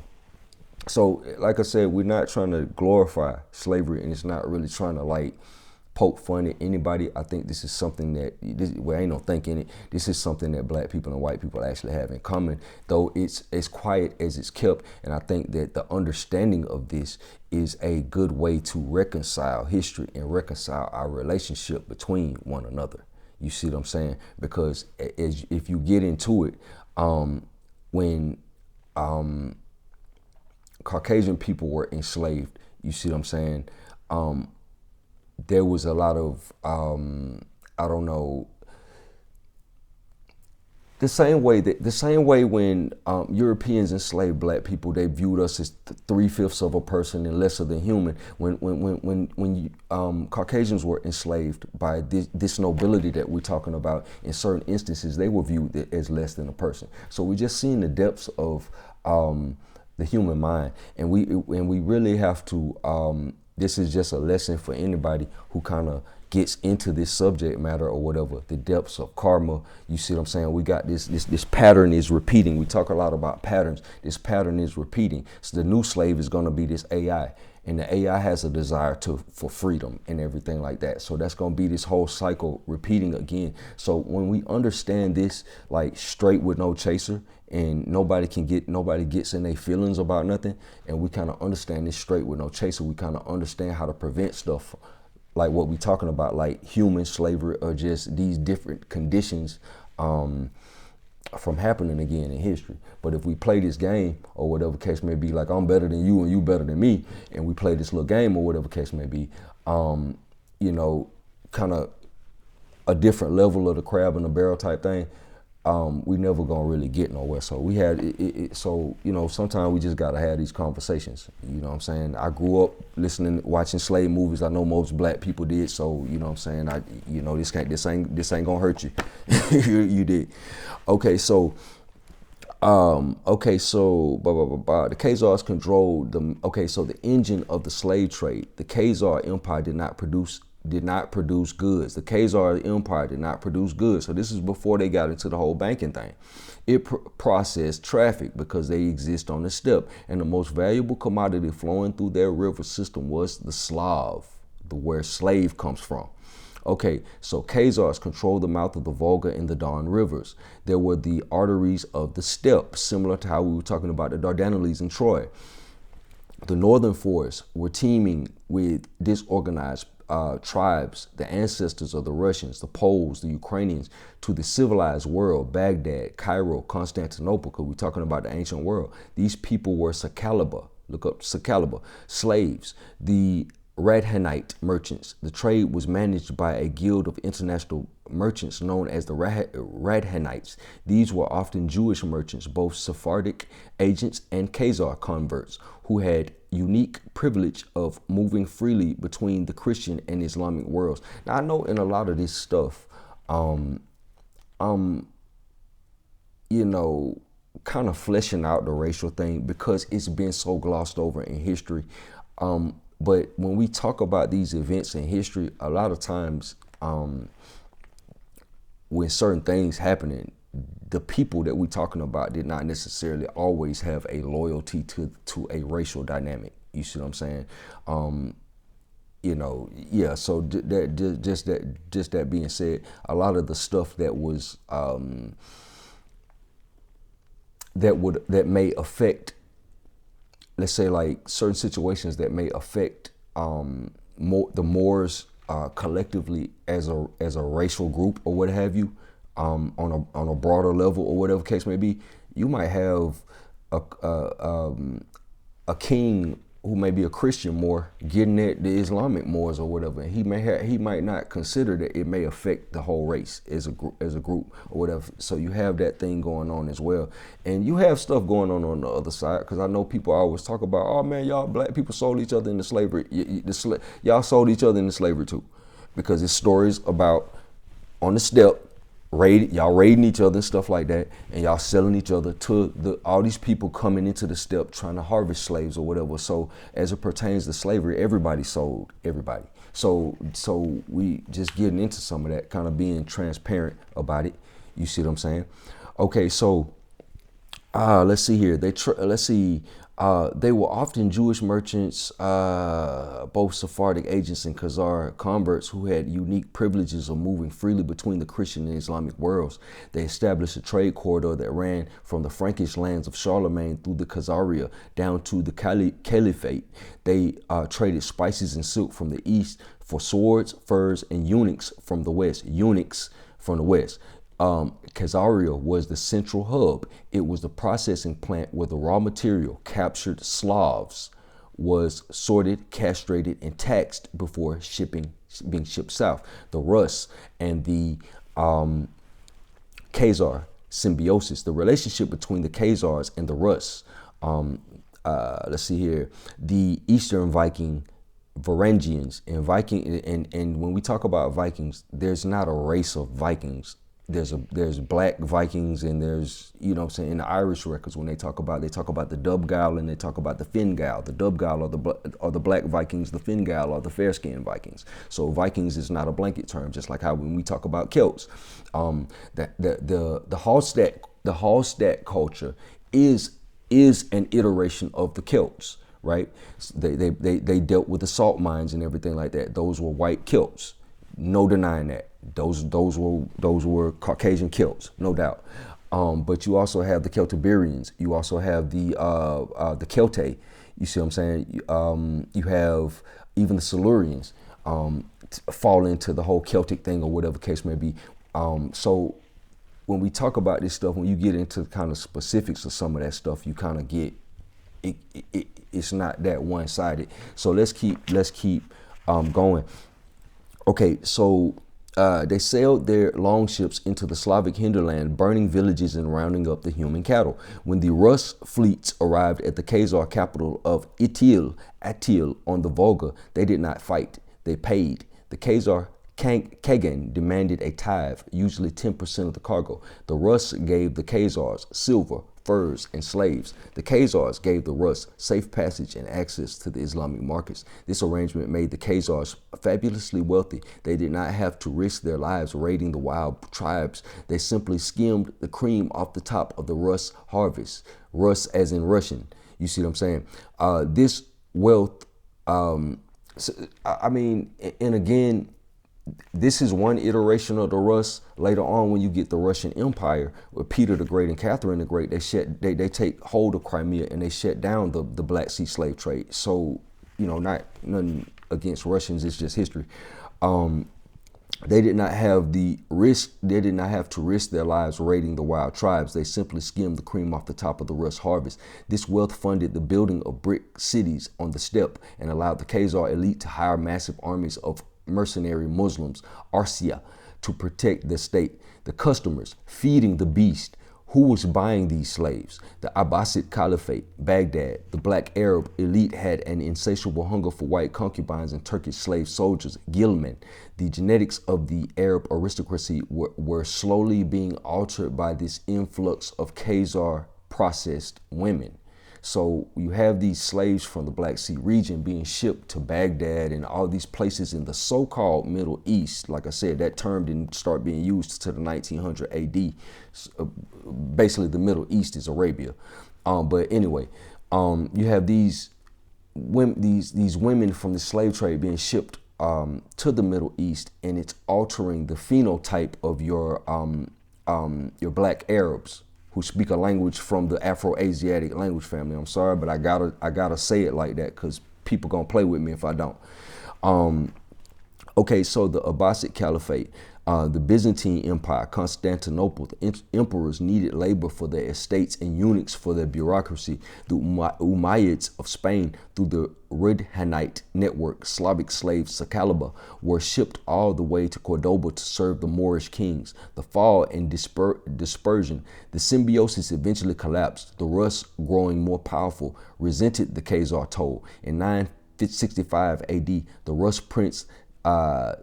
So like I said, we're not trying to glorify slavery, and it's not really trying to like poke fun at anybody. I think this is something that, ain't no thinking it. This is something that black people and white people actually have in common, though it's as quiet as it's kept. And I think that the understanding of this is a good way to reconcile history and reconcile our relationship between one another. You see what I'm saying? Because if you get into it, when Caucasian people were enslaved, you see what I'm saying? There was a lot of, the same way when Europeans enslaved black people, they viewed us as 3/5 of a person and lesser than human. When Caucasians were enslaved by this nobility that we're talking about, in certain instances, they were viewed as less than a person. So we're just seeing the depths of the human mind, and we really have to. This is just a lesson for anybody who kind of gets into this subject matter or whatever, the depths of karma. You see what I'm saying? We got this pattern is repeating. We talk a lot about patterns. This pattern is repeating. So the new slave is going to be this AI. And the AI has a desire for freedom and everything like that. So that's going to be this whole cycle repeating again. So when we understand this, like straight with no chaser, and nobody gets in their feelings about nothing, and we kind of understand this straight with no chaser, we kind of understand how to prevent stuff like what we're talking about, like human slavery or just these different conditions from happening again in history. But if we play this game or whatever case may be, like I'm better than you and you better than me, and we play this little game or whatever case may be, kind of a different level of the crab in the barrel type thing, we never gonna really get nowhere. So we had so sometimes we just gotta have these conversations. You know what I'm saying? I grew up watching slave movies. I know most black people did. So you know what I'm saying? This ain't gonna hurt you. You did. Okay, so the Khazars controlled so the engine of the slave trade. The Khazar Empire did not produce did not produce goods. The Khazar Empire did not produce goods. So this is before they got into the whole banking thing. It processed traffic because they exist on the steppe. And the most valuable commodity flowing through their river system was the Slav, where slave comes from. Okay, so Khazars controlled the mouth of the Volga and the Don rivers. There were the arteries of the steppe, similar to how we were talking about the Dardanelles in Troy. The northern forests were teeming with disorganized tribes, the ancestors of the Russians, the Poles, the Ukrainians, to the civilized world, Baghdad, Cairo, Constantinople, because we're talking about the ancient world. These people were Sakaliba, look up Sakaliba, slaves. The Radhanite merchants. The trade was managed by a guild of international merchants known as the Radhanites. These were often Jewish merchants, both Sephardic agents and Khazar converts, who had unique privilege of moving freely between the Christian and Islamic worlds. Now, I know in a lot of this stuff, you know, kind of fleshing out the racial thing because it's been so glossed over in history. But when we talk about these events in history, a lot of times when certain things happening, the people that we're talking about did not necessarily always have a loyalty to a racial dynamic. You see what I'm saying? You know, yeah. So just that being said, a lot of the stuff that was that may affect, let's say, like certain situations that may affect the Moors collectively as a racial group or what have you, on a broader level or whatever case may be. You might have a king who may be a Christian Moor getting at the Islamic Moors or whatever. And he might not consider that it may affect the whole race as a group or whatever. So you have that thing going on as well. And you have stuff going on the other side, because I know people always talk about, oh man, y'all black people sold each other into slavery. Y'all sold each other into slavery too, because it's stories about on the steppe, y'all raiding each other and stuff like that, and y'all selling each other to all these people coming into the steppe trying to harvest slaves or whatever. So as it pertains to slavery, everybody sold everybody. So we just getting into some of that, kind of being transparent about it. You see what I'm saying? Okay, so let's see here. They were often Jewish merchants, both Sephardic agents and Khazar converts, who had unique privileges of moving freely between the Christian and Islamic worlds. They established a trade corridor that ran from the Frankish lands of Charlemagne through the Khazaria down to the Caliphate. They traded spices and silk from the east for swords, furs, and eunuchs from the west. Khazaria was the central hub. It was the processing plant where the raw material, captured Slavs, was sorted, castrated, and taxed before being shipped south. The Rus and the Khazar symbiosis, the relationship between the Khazars and the Rus. Let's see here, the Eastern Viking, Varangians, and when we talk about Vikings, there's not a race of Vikings. There's black Vikings, and there's, you know what I'm saying, in the Irish records, when they talk about the Dubgal and they talk about the Fingal. The Dubgal are the black Vikings, the Fingal are the fair-skinned Vikings. So Vikings is not a blanket term, just like how when we talk about Celts. The Hallstatt culture is an iteration of the Celts, right? They dealt with the salt mines and everything like that. Those were white Celts. No denying that. Those were Caucasian Celts, no doubt. But you also have the Celtiberians. You also have the Celtae. You see what I'm saying? You have even the Silurians fall into the whole Celtic thing or whatever case may be. So when we talk about this stuff, when you get into kind of specifics of some of that stuff, you kind of get it's not that one-sided. So let's keep going. Okay, so they sailed their longships into the Slavic hinterland, burning villages and rounding up the human cattle. When the Rus fleets arrived at the Khazar capital of Atil on the Volga, they did not fight. They paid. The Khazar Kagan demanded a tithe, usually 10% of the cargo. The Rus gave the Khazars silver, furs, and slaves. The Khazars gave the Rus safe passage and access to the Islamic markets. This arrangement made the Khazars fabulously wealthy. They did not have to risk their lives raiding the wild tribes. They simply skimmed the cream off the top of the Rus harvest. Rus as in Russian. You see what I'm saying? This wealth, and again, this is one iteration of the Rus. Later on, when you get the Russian Empire with Peter the Great and Catherine the Great, they take hold of Crimea and they shut down the Black Sea slave trade. So, not nothing against Russians, it's just history. They did not have the risk. They did not have to risk their lives raiding the wild tribes. They simply skimmed the cream off the top of the Rus harvest. This wealth funded the building of brick cities on the steppe and allowed the Khazar elite to hire massive armies of mercenary Muslims, Arsia, to protect the state. The customers feeding the beast. Who was buying these slaves? The Abbasid Caliphate, Baghdad. The black Arab elite had an insatiable hunger for white concubines and Turkish slave soldiers, Gilman. The genetics of the Arab aristocracy were slowly being altered by this influx of Khazar processed women. So you have these slaves from the Black Sea region being shipped to Baghdad and all these places in the so-called Middle East. Like I said, that term didn't start being used to the 1900 AD. Basically, the Middle East is Arabia. But anyway, you have these women from the slave trade being shipped to the Middle East, and it's altering the phenotype of your black Arabs who speak a language from the Afro-Asiatic language family. I'm sorry, but I gotta say it like that because people gonna play with me if I don't. Okay, so the Abbasid Caliphate, the Byzantine Empire, Constantinople, the emperors needed labor for their estates and eunuchs for their bureaucracy. The Umayyads of Spain, through the Ridhanite network, Slavic slaves Sakaliba were shipped all the way to Cordoba to serve the Moorish kings. The fall and dispersion, the symbiosis eventually collapsed. The Rus, growing more powerful, resented the Khazar toll. In 965 AD, the Rus prince, I'm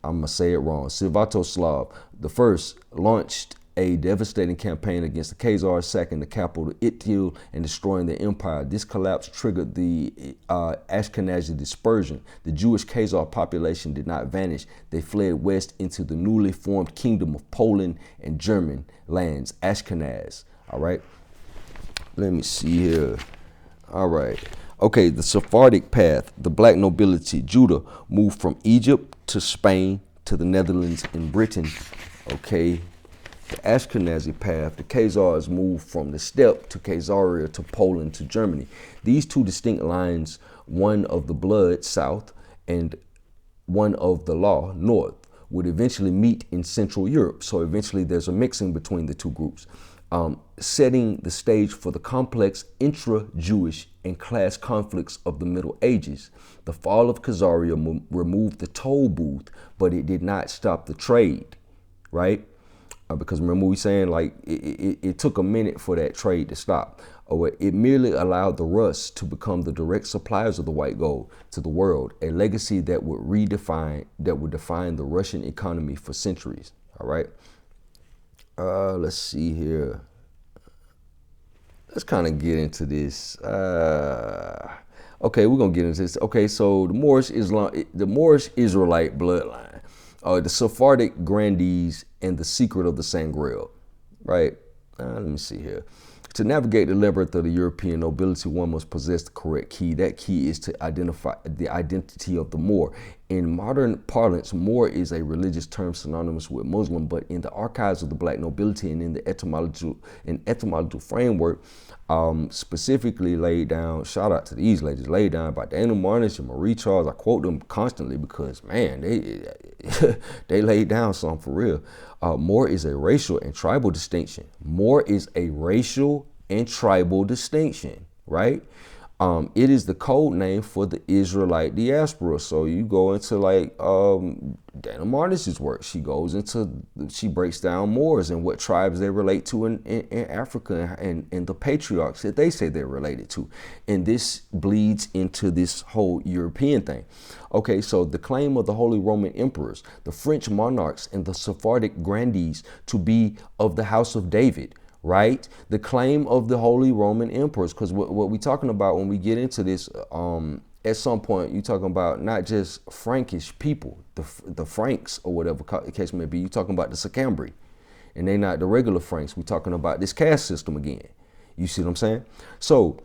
gonna say it wrong, Svatoslav the First launched a devastating campaign against the Khazars, sacking the capital Itil and destroying the empire. This collapse triggered the Ashkenazi dispersion. The Jewish Khazar population did not vanish. They fled west into the newly formed kingdom of Poland and German lands, Ashkenaz. All right, let me see here. All right. Okay, the Sephardic path, the black nobility, Judah, moved from Egypt to Spain to the Netherlands and Britain. Okay, the Ashkenazi path, the Khazars moved from the steppe to Khazaria to Poland to Germany. These two distinct lines, one of the blood, south, and one of the law, north, would eventually meet in Central Europe. So eventually there's a mixing between the two groups. Setting the stage for the complex intra-Jewish and class conflicts of the Middle Ages. The fall of Khazaria removed the toll booth, but it did not stop the trade, right? Because remember we saying like it took a minute for that trade to stop. It merely allowed the Rus to become the direct suppliers of the white gold to the world, a legacy that would define the Russian economy for centuries, all right? Let's see here. Let's kind of get into this. Okay, we're gonna get into this. Okay, so the Moorish Israelite bloodline, the Sephardic grandees, and the secret of the Sangreal, right? Let me see here. To navigate the labyrinth of the European nobility, one must possess the correct key. That key is to identify the identity of the Moor. In modern parlance, Moor is a religious term synonymous with Muslim, but in the archives of the black nobility and in the etymological framework, specifically laid down, shout out to these ladies, laid down by Daniel Marnish and Marie Charles. I quote them constantly because, man, they laid down something for real. Moor is a racial and tribal distinction. Moor is a racial and tribal distinction, right? It is the code name for the Israelite diaspora. So you go into like Dana Marnish's work. She breaks down Moors and what tribes they relate to in Africa and the patriarchs that they say they're related to. And this bleeds into this whole European thing. Okay, so the claim of the Holy Roman Emperors, the French monarchs, and the Sephardic grandees to be of the house of David, right? The claim of the Holy Roman Emperors, because what we're talking about when we get into this, at some point, you're talking about not just Frankish people, the Franks or whatever the case may be. You're talking about the Sicambri, and they're not the regular Franks. We're talking about this caste system again. You see what I'm saying? So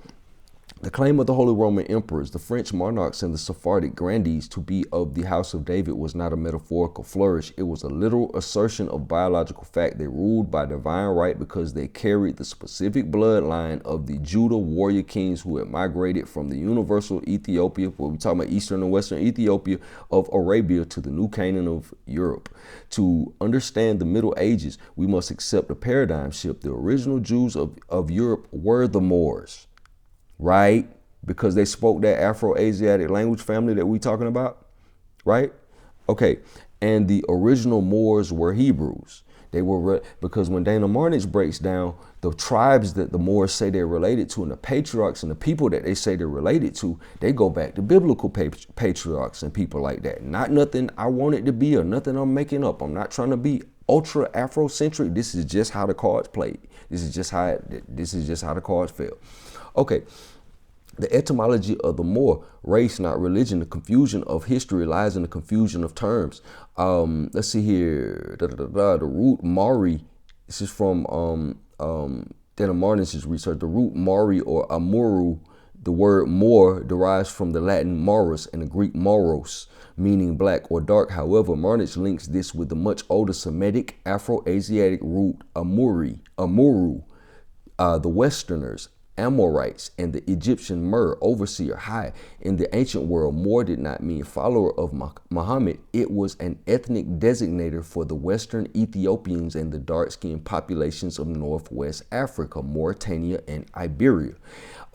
the claim of the Holy Roman Emperors, the French monarchs, and the Sephardic grandees to be of the house of David was not a metaphorical flourish. It was a literal assertion of biological fact. They ruled by divine right because they carried the specific bloodline of the Judah warrior kings who had migrated from the universal Ethiopia, where we're talking about Eastern and Western Ethiopia of Arabia, to the New Canaan of Europe. To understand the Middle Ages, we must accept a paradigm shift. The original Jews of Europe were the Moors. Right? Because they spoke that Afro-Asiatic language family that we talking about, right? Okay, and the original Moors were Hebrews. They were, because when Dana Marnich breaks down the tribes that the Moors say they're related to and the patriarchs and the people that they say they're related to, they go back to biblical patriarchs and people like that. Not nothing I want it to be or nothing I'm making up. I'm not trying to be ultra Afrocentric. This is just how the cards played. This is just how the cards fell. Okay, the etymology of the Moor, race, not religion, the confusion of history lies in the confusion of terms. Let's see here, the root Mari, this is from Dana Marnich's research, the root Mari or Amuru, the word Moor derives from the Latin Maurus and the Greek Moros, meaning black or dark. However, Marnich links this with the much older Semitic Afro-Asiatic root Amuru, the Westerners, Amorites, and the Egyptian Mur, overseer, high. In the ancient world, Moor did not mean follower of Muhammad. It was an ethnic designator for the Western Ethiopians and the dark-skinned populations of Northwest Africa, Mauritania, and Iberia.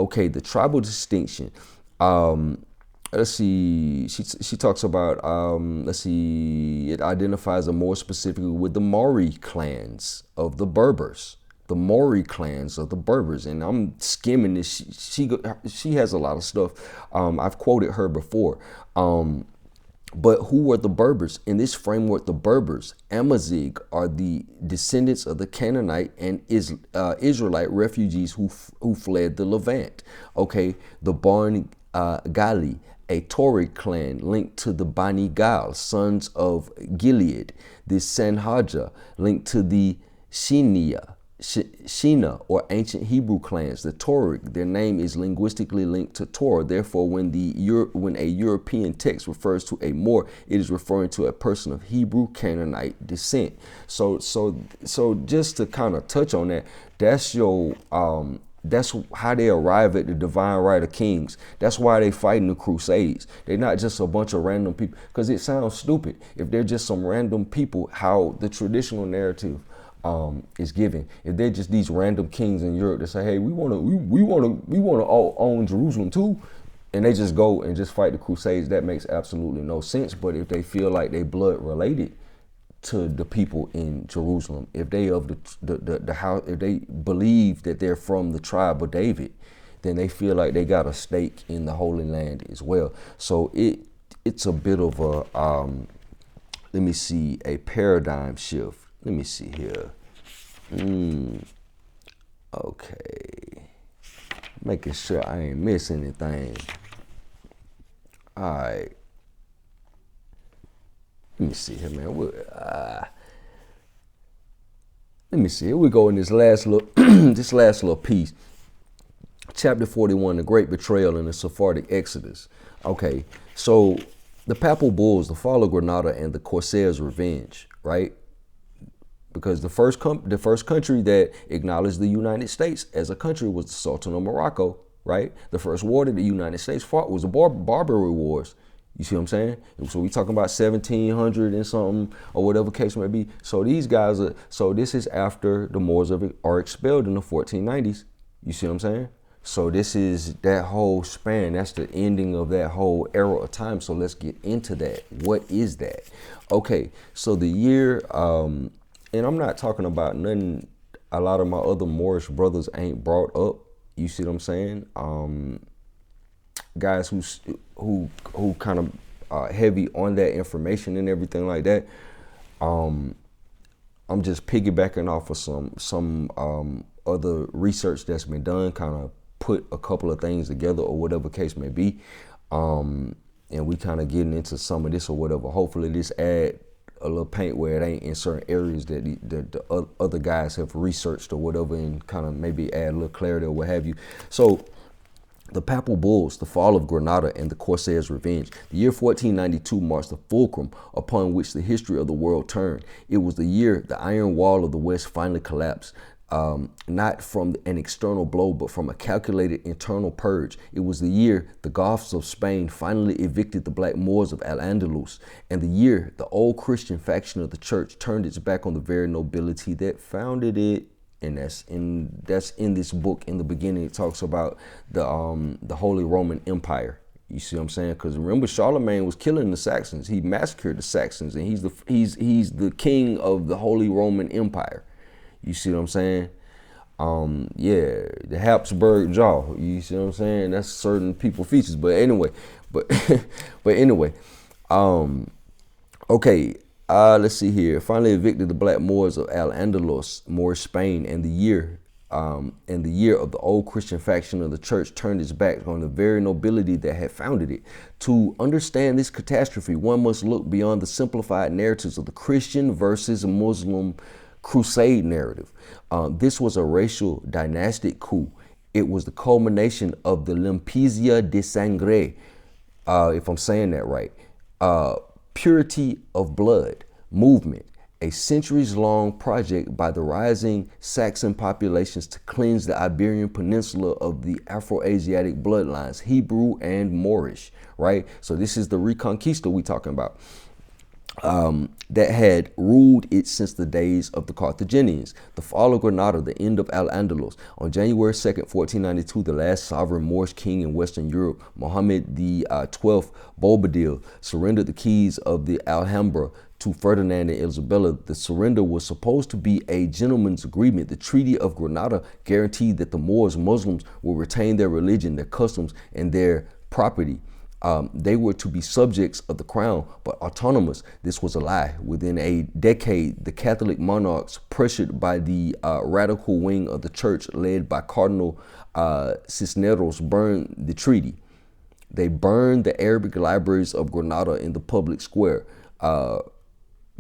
Okay, the tribal distinction. Let's see, she talks about, it identifies a more specifically with the Maori clans of the Berbers. The Maori clans of the Berbers, and I'm skimming this. She has a lot of stuff. I've quoted her before. But who were the Berbers? In this framework, the Berbers, Amazigh, are the descendants of the Canaanite and Israelite refugees who fled the Levant. Okay, the Barn Gali, a Tory clan linked to the Bani Gal, sons of Gilead. The Sanhaja, linked to the Shina, or ancient Hebrew clans, the Tauric, their name is linguistically linked to Torah. Therefore, when a European text refers to a Moor, it is referring to a person of Hebrew Canaanite descent. So just to kind of touch on that, that's how they arrive at the divine right of kings. That's why they fighting the Crusades. They're not just a bunch of random people, because it sounds stupid if they're just some random people, how the traditional narrative is given. If they're just these random kings in Europe that say, hey, we want to own Jerusalem too, and they just go and just fight the Crusades, that makes absolutely no sense. But if they feel like they blood related to the people in Jerusalem, if they of the house, if they believe that they're from the tribe of David, then they feel like they got a stake in the Holy Land as well. So it's a bit of a let me see, a paradigm shift. Let me see here. Okay. Making sure I ain't missing anything. All right. Let me see here, man. Let me see. Here we go in this last little piece. Chapter 41, the Great Betrayal and the Sephardic Exodus. Okay. So the Papal Bulls, the fall of Granada, and the Corsairs' revenge, right? Because the first country that acknowledged the United States as a country was the Sultan of Morocco, right? The first war that the United States fought was the Barbary Wars. You see what I'm saying? So we talking about 1700 and something, or whatever case may be. So these guys this is after the Moors are expelled in the 1490s. You see what I'm saying? So this is that whole span. That's the ending of that whole era of time. So let's get into that. What is that? Okay, so the year, and I'm not talking about nothing a lot of my other Moorish brothers ain't brought up. You see what I'm saying? Guys who kind of heavy on that information and everything like that. I'm just piggybacking off of some other research that's been done kind of put a couple of things together or whatever case may be. And we kind of getting into some of this or whatever. Hopefully this add a little paint where it ain't in certain areas that the other guys have researched or whatever, and kind of maybe add a little clarity or what have you. So the Papal Bulls, the fall of Granada, and the Corsairs' revenge. The year 1492 marks the fulcrum upon which the history of the world turned. It was the year the Iron Wall of the West finally collapsed. Not from an external blow, but from a calculated internal purge. It was the year the Goths of Spain finally evicted the Black Moors of Al-Andalus, and the year the old Christian faction of the church turned its back on the very nobility that founded it. And that's in this book. In the beginning, it talks about the Holy Roman Empire. You see what I'm saying? Because remember, Charlemagne was killing the Saxons. He massacred the Saxons, and he's the king of the Holy Roman Empire. You see what I'm saying? Yeah, the Habsburg jaw. You see what I'm saying? That's certain people features. But anyway, okay. Let's see here. Finally evicted the Black Moors of Al-Andalus, Moorish Spain, and the year of the old Christian faction of the church turned its back on the very nobility that had founded it. To understand this catastrophe, one must look beyond the simplified narratives of the Christian versus Muslim crusade narrative. This was a racial dynastic coup. It was the culmination of the limpieza de sangre, if I'm saying that right, purity of blood movement, a centuries-long project by the rising Saxon populations to cleanse the Iberian Peninsula of the Afro-Asiatic bloodlines, Hebrew and Moorish, right? So this is the Reconquista we talking about. That had ruled it since the days of the Carthaginians. The fall of Granada, the end of Al-Andalus. On January 2nd, 1492, the last sovereign Moorish king in Western Europe, Mohammed the 12th Bobadil, surrendered the keys of the Alhambra to Ferdinand and Isabella. The surrender was supposed to be a gentleman's agreement. The Treaty of Granada guaranteed that the Moors, Muslims, will retain their religion, their customs, and their property. They were to be subjects of the crown, but autonomous. This was a lie. Within a decade, the Catholic monarchs, pressured by the radical wing of the church led by Cardinal Cisneros, burned the treaty. They burned the Arabic libraries of Granada in the public square,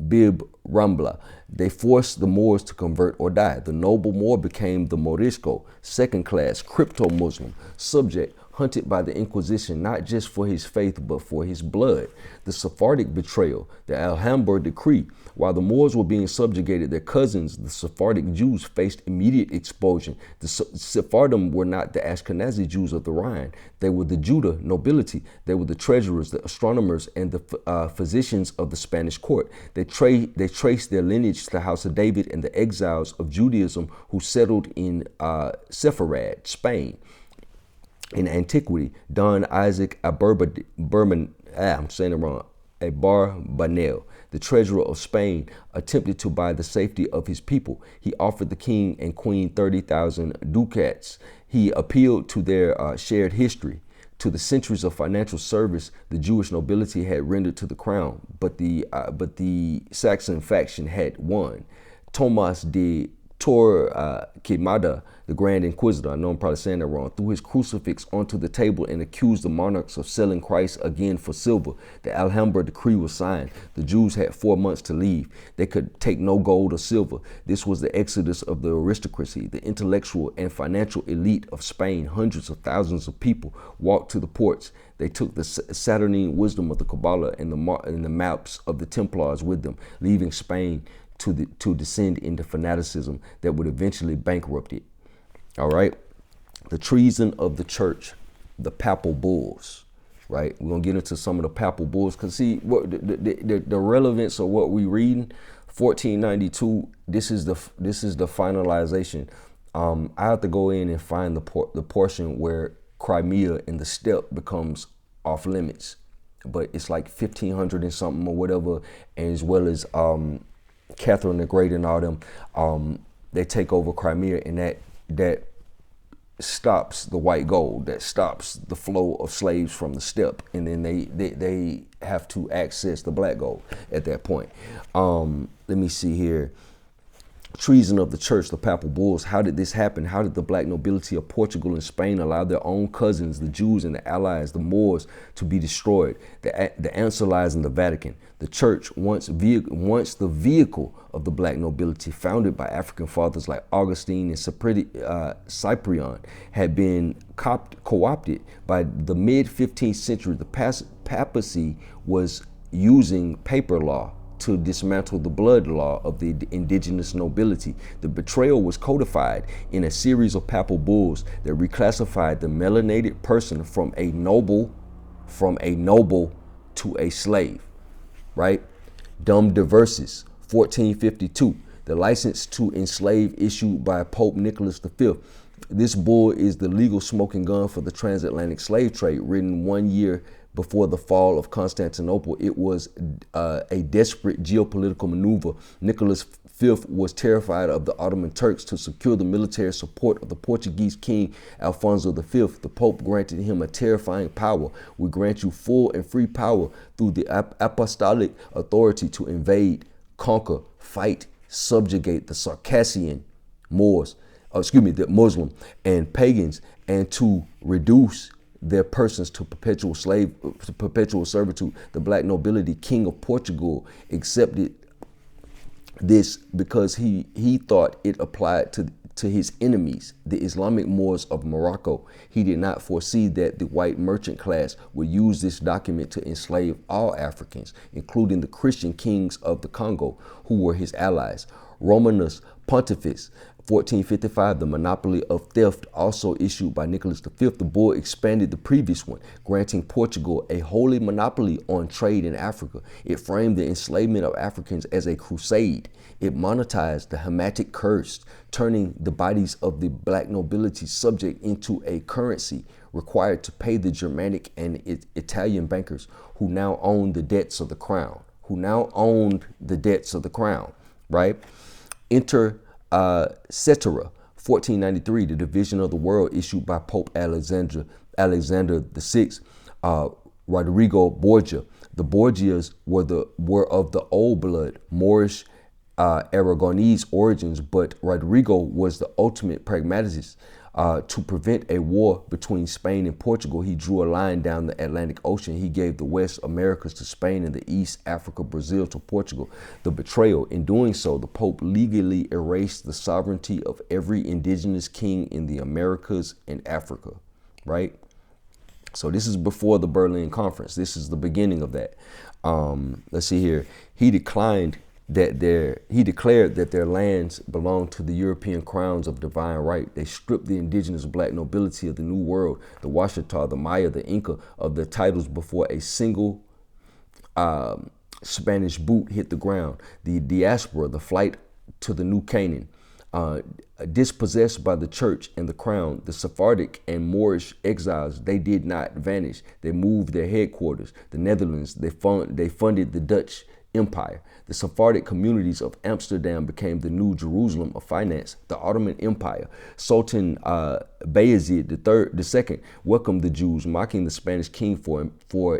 Bib Rambla. They forced the Moors to convert or die. The noble Moor became the Morisco, second-class, crypto-Muslim, subject, hunted by the Inquisition, not just for his faith, but for his blood. The Sephardic betrayal, the Alhambra decree. While the Moors were being subjugated, their cousins, the Sephardic Jews, faced immediate expulsion. The Sephardim were not the Ashkenazi Jews of the Rhine. They were the Judah nobility. They were the treasurers, the astronomers, and the physicians of the Spanish court. They traced their lineage to the house of David and the exiles of Judaism who settled in Sepharad, Spain. In antiquity, Don Isaac Abarbanel, the treasurer of Spain, attempted to buy the safety of his people. He offered the king and queen 30,000 ducats. He appealed to their shared history, to the centuries of financial service the Jewish nobility had rendered to the crown. But the Saxon faction had won. Thomas de Torquemada, the Grand Inquisitor, I know I'm probably saying that wrong, threw his crucifix onto the table and accused the monarchs of selling Christ again for silver. The Alhambra decree was signed. The Jews had 4 months to leave. They could take no gold or silver. This was the exodus of the aristocracy, the intellectual and financial elite of Spain. Hundreds of thousands of people walked to the ports. They took the Saturnine wisdom of the Kabbalah and the maps of the Templars with them, leaving Spain to descend into fanaticism that would eventually bankrupt it. All right. The treason of the church, the papal bulls, right? We're going to get into some of the papal bulls because see what the relevance of what we reading 1492. This is the finalization. I have to go in and find the portion where Crimea and the steppe becomes off limits, but it's like 1500 and something or whatever, and as well as Catherine the Great and all them, they take over Crimea, and that stops the white gold, that stops the flow of slaves from the steppe, and then they have to access the black gold at that point. Let me see here. treason of the church, the papal bulls. How did this happen? How did the black nobility of Portugal and Spain allow their own cousins, the Jews and the allies, the Moors, to be destroyed? The answer lies in the Vatican. The church, once the vehicle of the black nobility, founded by African fathers like Augustine and Cyprian, had been co-opted. By the mid-15th century, the papacy was using paper law to dismantle the blood law of the indigenous nobility. The betrayal was codified in a series of papal bulls that reclassified the melanated person from a noble to a slave, right? Dum Diversis, 1452, the license to enslave issued by Pope Nicholas V. This bull is the legal smoking gun for the transatlantic slave trade, written 1 year before the fall of Constantinople. It was a desperate geopolitical maneuver. Nicholas V was terrified of the Ottoman Turks. To secure the military support of the Portuguese king Alfonso V, the Pope granted him a terrifying power. We grant you full and free power through the apostolic authority to invade, conquer, fight, subjugate the Circassian the Muslim and pagans, and to reduce their persons to perpetual servitude. The black nobility, king of Portugal, accepted this because he thought it applied to his enemies, the Islamic Moors of Morocco. He did not foresee that the white merchant class would use this document to enslave all Africans, including the Christian kings of the Congo, who were his allies. Romanus Pontifex, 1455, the monopoly of theft, also issued by Nicholas V. The bull expanded the previous one, granting Portugal a holy monopoly on trade in Africa. It framed the enslavement of Africans as a crusade. It monetized the Hamitic curse, turning the bodies of the black nobility subject into a currency required to pay the Germanic and Italian bankers who now owned the debts of the crown. Right? Enter Cetera, 1493, the division of the world issued by Pope Alexander VI. Rodrigo Borgia. The Borgias were of the old blood, Moorish Aragonese origins, but Rodrigo was the ultimate pragmatist. To prevent a war between Spain and Portugal, he drew a line down the Atlantic Ocean. He gave the West Americas to Spain and the East Africa, Brazil to Portugal. The betrayal. In doing so, the Pope legally erased the sovereignty of every indigenous king in the Americas and Africa, right? So this is before the Berlin Conference. This is the beginning of that. Let's see here. He declared that their lands belonged to the European crowns of divine right. They stripped the indigenous black nobility of the New World, the Washita, the Maya, the Inca, of their titles before a single Spanish boot hit the ground. The diaspora, the flight to the New Canaan, dispossessed by the church and the crown, the Sephardic and Moorish exiles, they did not vanish. They moved their headquarters. The Netherlands, they funded the Dutch Empire. The Sephardic communities of Amsterdam became the new Jerusalem of finance. The Ottoman Empire, Sultan Bayezid II welcomed the Jews, mocking the Spanish king for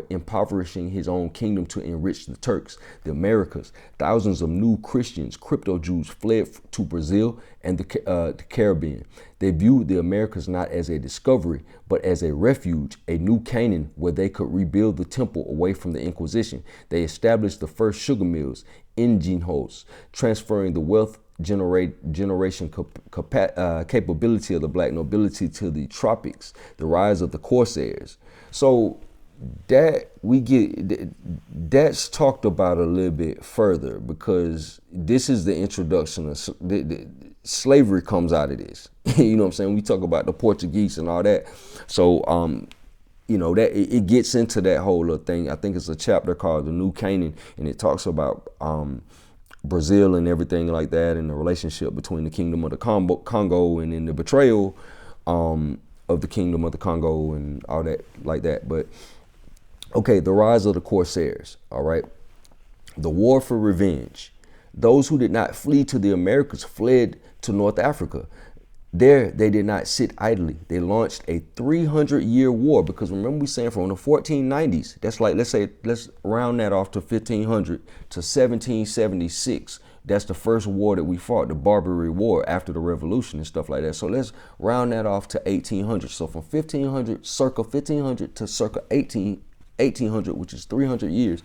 impoverishing his own kingdom to enrich the Turks. The Americas, thousands of new Christians, crypto Jews, fled to Brazil and the Caribbean. They viewed the Americas not as a discovery, but as a refuge, a new Canaan where they could rebuild the temple away from the Inquisition. They established the first sugar mills, engenhos, transferring the wealth generation capability of the black nobility to the tropics, the rise of the corsairs. So that's talked about a little bit further, because this is the introduction of slavery comes out of this. You know what I'm saying? We talk about the Portuguese and all that. So, that it gets into that whole little thing. I think it's a chapter called The New Canaan, and it talks about Brazil and everything like that, and the relationship between the kingdom of the Congo and then the betrayal of the kingdom of the Congo and all that like that. But okay, the rise of the corsairs, all right? The war for revenge. Those who did not flee to the Americas fled to North Africa. There, they did not sit idly. They launched a 300-year war, because remember we saying from the 1490s, that's like, let's round that off to 1500 to 1776. That's the first war that we fought, the Barbary War after the Revolution and stuff like that. So let's round that off to 1800. So from 1500, circa 1500 to circa 1800, which is 300 years,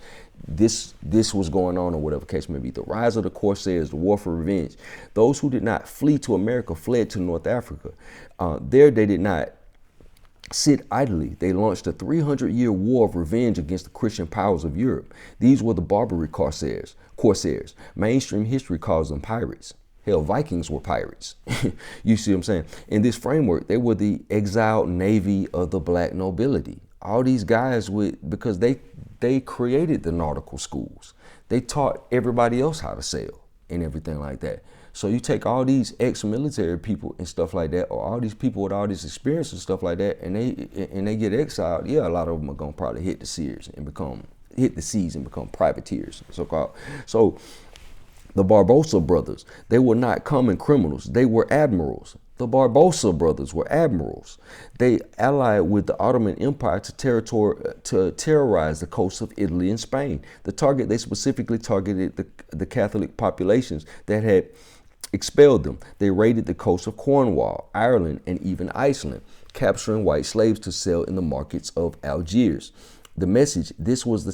this was going on, or whatever case may be. The rise of the Corsairs, the war for revenge. Those who did not flee to America fled to North Africa. There they did not sit idly. They launched a 300-year war of revenge against the Christian powers of Europe. These were the Barbary Corsairs. Mainstream history calls them pirates. Hell, Vikings were pirates. You see what I'm saying? In this framework, they were the exiled navy of the black nobility. All these guys because they created the nautical schools. They taught everybody else how to sail and everything like that. So you take all these ex-military people and stuff like that, or all these people with all this experience and stuff like that, and they get exiled. Yeah, a lot of them are gonna probably hit the seas and become privateers, so-called. So the Barbossa brothers, they were not common criminals. They were admirals. The Barbossa brothers were admirals. They allied with the Ottoman Empire to terrorize the coasts of Italy and Spain. They specifically targeted the Catholic populations that had expelled them. They raided the coast of Cornwall, Ireland, and even Iceland, capturing white slaves to sell in the markets of Algiers. The message, this was the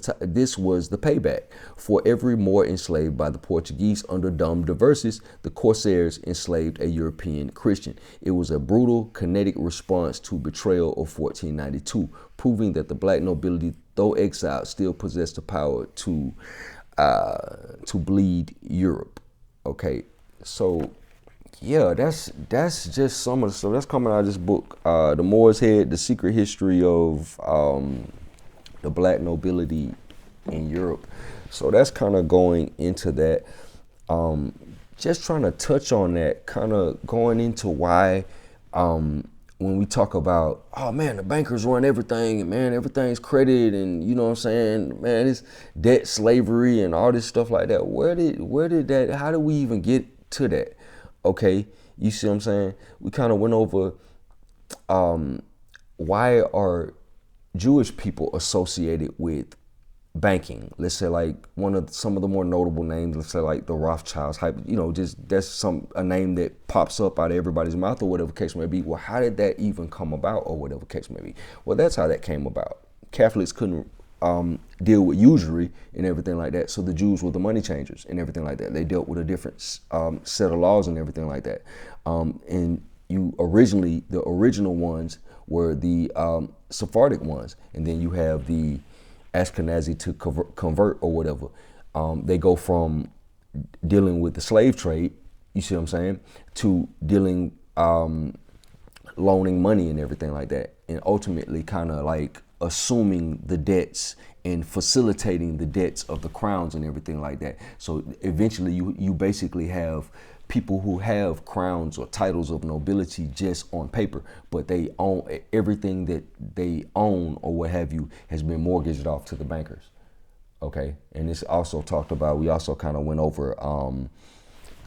payback. For every Moor enslaved by the Portuguese under Dom de Versis, the Corsairs enslaved a European Christian. It was a brutal, kinetic response to betrayal of 1492, proving that the black nobility, though exiled, still possessed the power to bleed Europe. Okay, so yeah, that's just some of the stuff that's coming out of this book, The Moor's Head: The Secret History of the black nobility in Europe. So that's kind of going into that. Just trying to touch on that, kind of going into why when we talk about, oh man, the bankers run everything, and man, everything's credit, and you know what I'm saying, man, it's debt, slavery, and all this stuff like that. Where did that, how did we even get to that? Okay, you see what I'm saying? We kind of went over why are Jewish people associated with banking. Let's say like some of the more notable names, let's say like the Rothschilds, just that's a name that pops up out of everybody's mouth or whatever case may be. Well, how did that even come about or whatever case may be? Well, that's how that came about. Catholics couldn't deal with usury and everything like that, so the Jews were the money changers and everything like that. They dealt with a different set of laws and everything like that. And the original ones were the Sephardic ones, and then you have the Ashkenazi to convert or whatever. They go from dealing with the slave trade, you see what I'm saying, to dealing, loaning money and everything like that, and ultimately kind of like assuming the debts and facilitating the debts of the crowns and everything like that. So eventually you basically have people who have crowns or titles of nobility just on paper, but they own everything that they own or what have you has been mortgaged off to the bankers. Okay, and this also talked about, we also kind of went over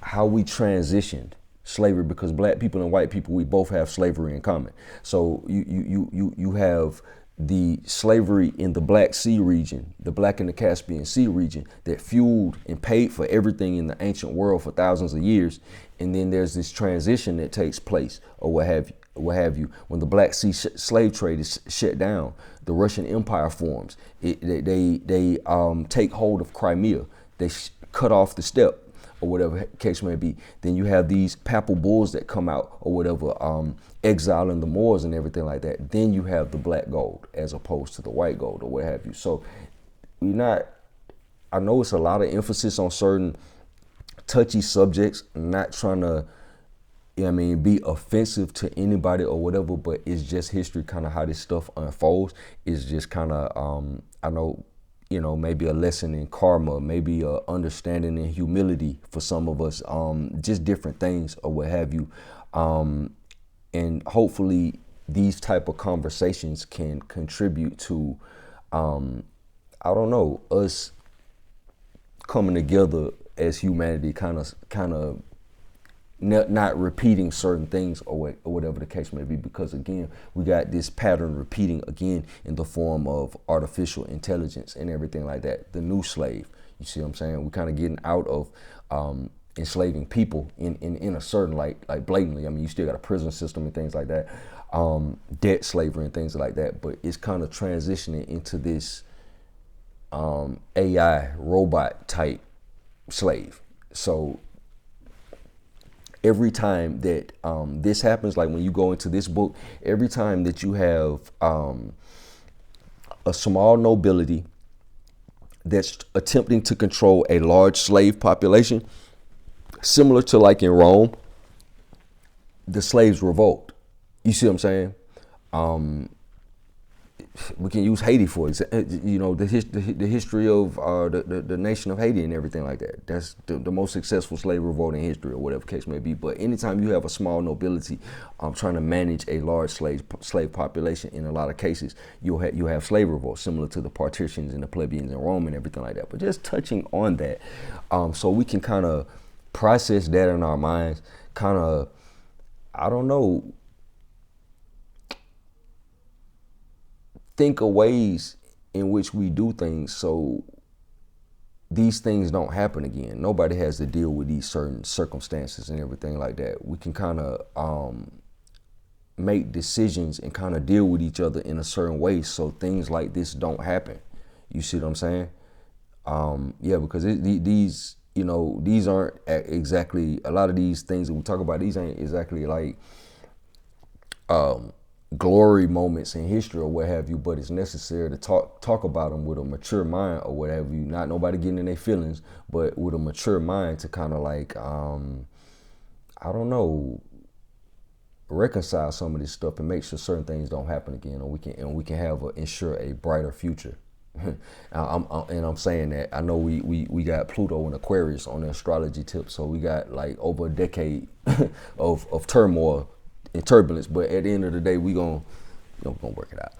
how we transitioned slavery, because black people and white people, we both have slavery in common. So you have the slavery in the Black Sea region, the Black and the Caspian Sea region, that fueled and paid for everything in the ancient world for thousands of years. And then there's this transition that takes place, or what have you, when the Black Sea slave trade is shut down, the Russian Empire forms. They take hold of Crimea. They cut off the steppe, or whatever case may be. Then you have these papal bulls that come out, or whatever, exiling the Moors and everything like that. Then you have the black gold as opposed to the white gold, or what have you. So I know it's a lot of emphasis on certain touchy subjects, not trying to, be offensive to anybody or whatever, but it's just history, kind of how this stuff unfolds. It's just kind of, I know, maybe a lesson in karma, maybe a understanding in humility for some of us, just different things or what have you. And hopefully these type of conversations can contribute to, us coming together as humanity, kind of not repeating certain things or whatever the case may be, because again, we got this pattern repeating again in the form of artificial intelligence and everything like that, the new slave. You see what I'm saying? We're kind of getting out of enslaving people in a certain like blatantly. I mean, you still got a prison system and things like that, debt slavery and things like that. But it's kind of transitioning into this AI robot type slave. So every time that this happens, like when you go into this book, every time that you have a small nobility that's attempting to control a large slave population, similar to like in Rome, the slaves revolt. You see what I'm saying? We can use Haiti for example. The history of the nation of Haiti and everything like that. That's the most successful slave revolt in history, or whatever case may be. But anytime you have a small nobility trying to manage a large slave population, in a lot of cases, you have slave revolts similar to the patricians and the plebeians in Rome and everything like that. But just touching on that, so we can kind of process that in our minds, kind of, I don't know, think of ways in which we do things so these things don't happen again. Nobody has to deal with these certain circumstances and everything like that. We can kind of make decisions and kind of deal with each other in a certain way so things like this don't happen. You see what I'm saying? Yeah, because these aren't exactly, a lot of these things that we talk about, these ain't exactly like glory moments in history or what have you, but it's necessary to talk about them with a mature mind or what have you. Not nobody getting in their feelings, but with a mature mind to kind of like, I don't know, reconcile some of this stuff and make sure certain things don't happen again, and we can have ensure a brighter future. I'm saying that I know we got Pluto and Aquarius on the astrology tip, so we got like over a decade of turmoil and turbulence, but at the end of the day, we gonna work it out.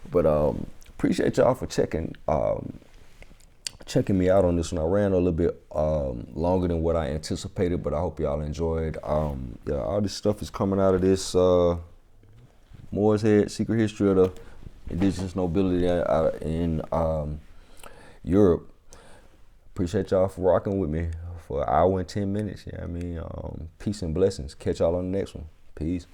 But appreciate y'all for checking me out on this one. I ran a little bit longer than what I anticipated, but I hope y'all enjoyed. Yeah, all this stuff is coming out of this Moorish Head, Secret History of the Indigenous Nobility in Europe. Appreciate y'all for rocking with me for an hour and 10 minutes. Yeah, I mean, peace and blessings. Catch y'all on the next one. Peace.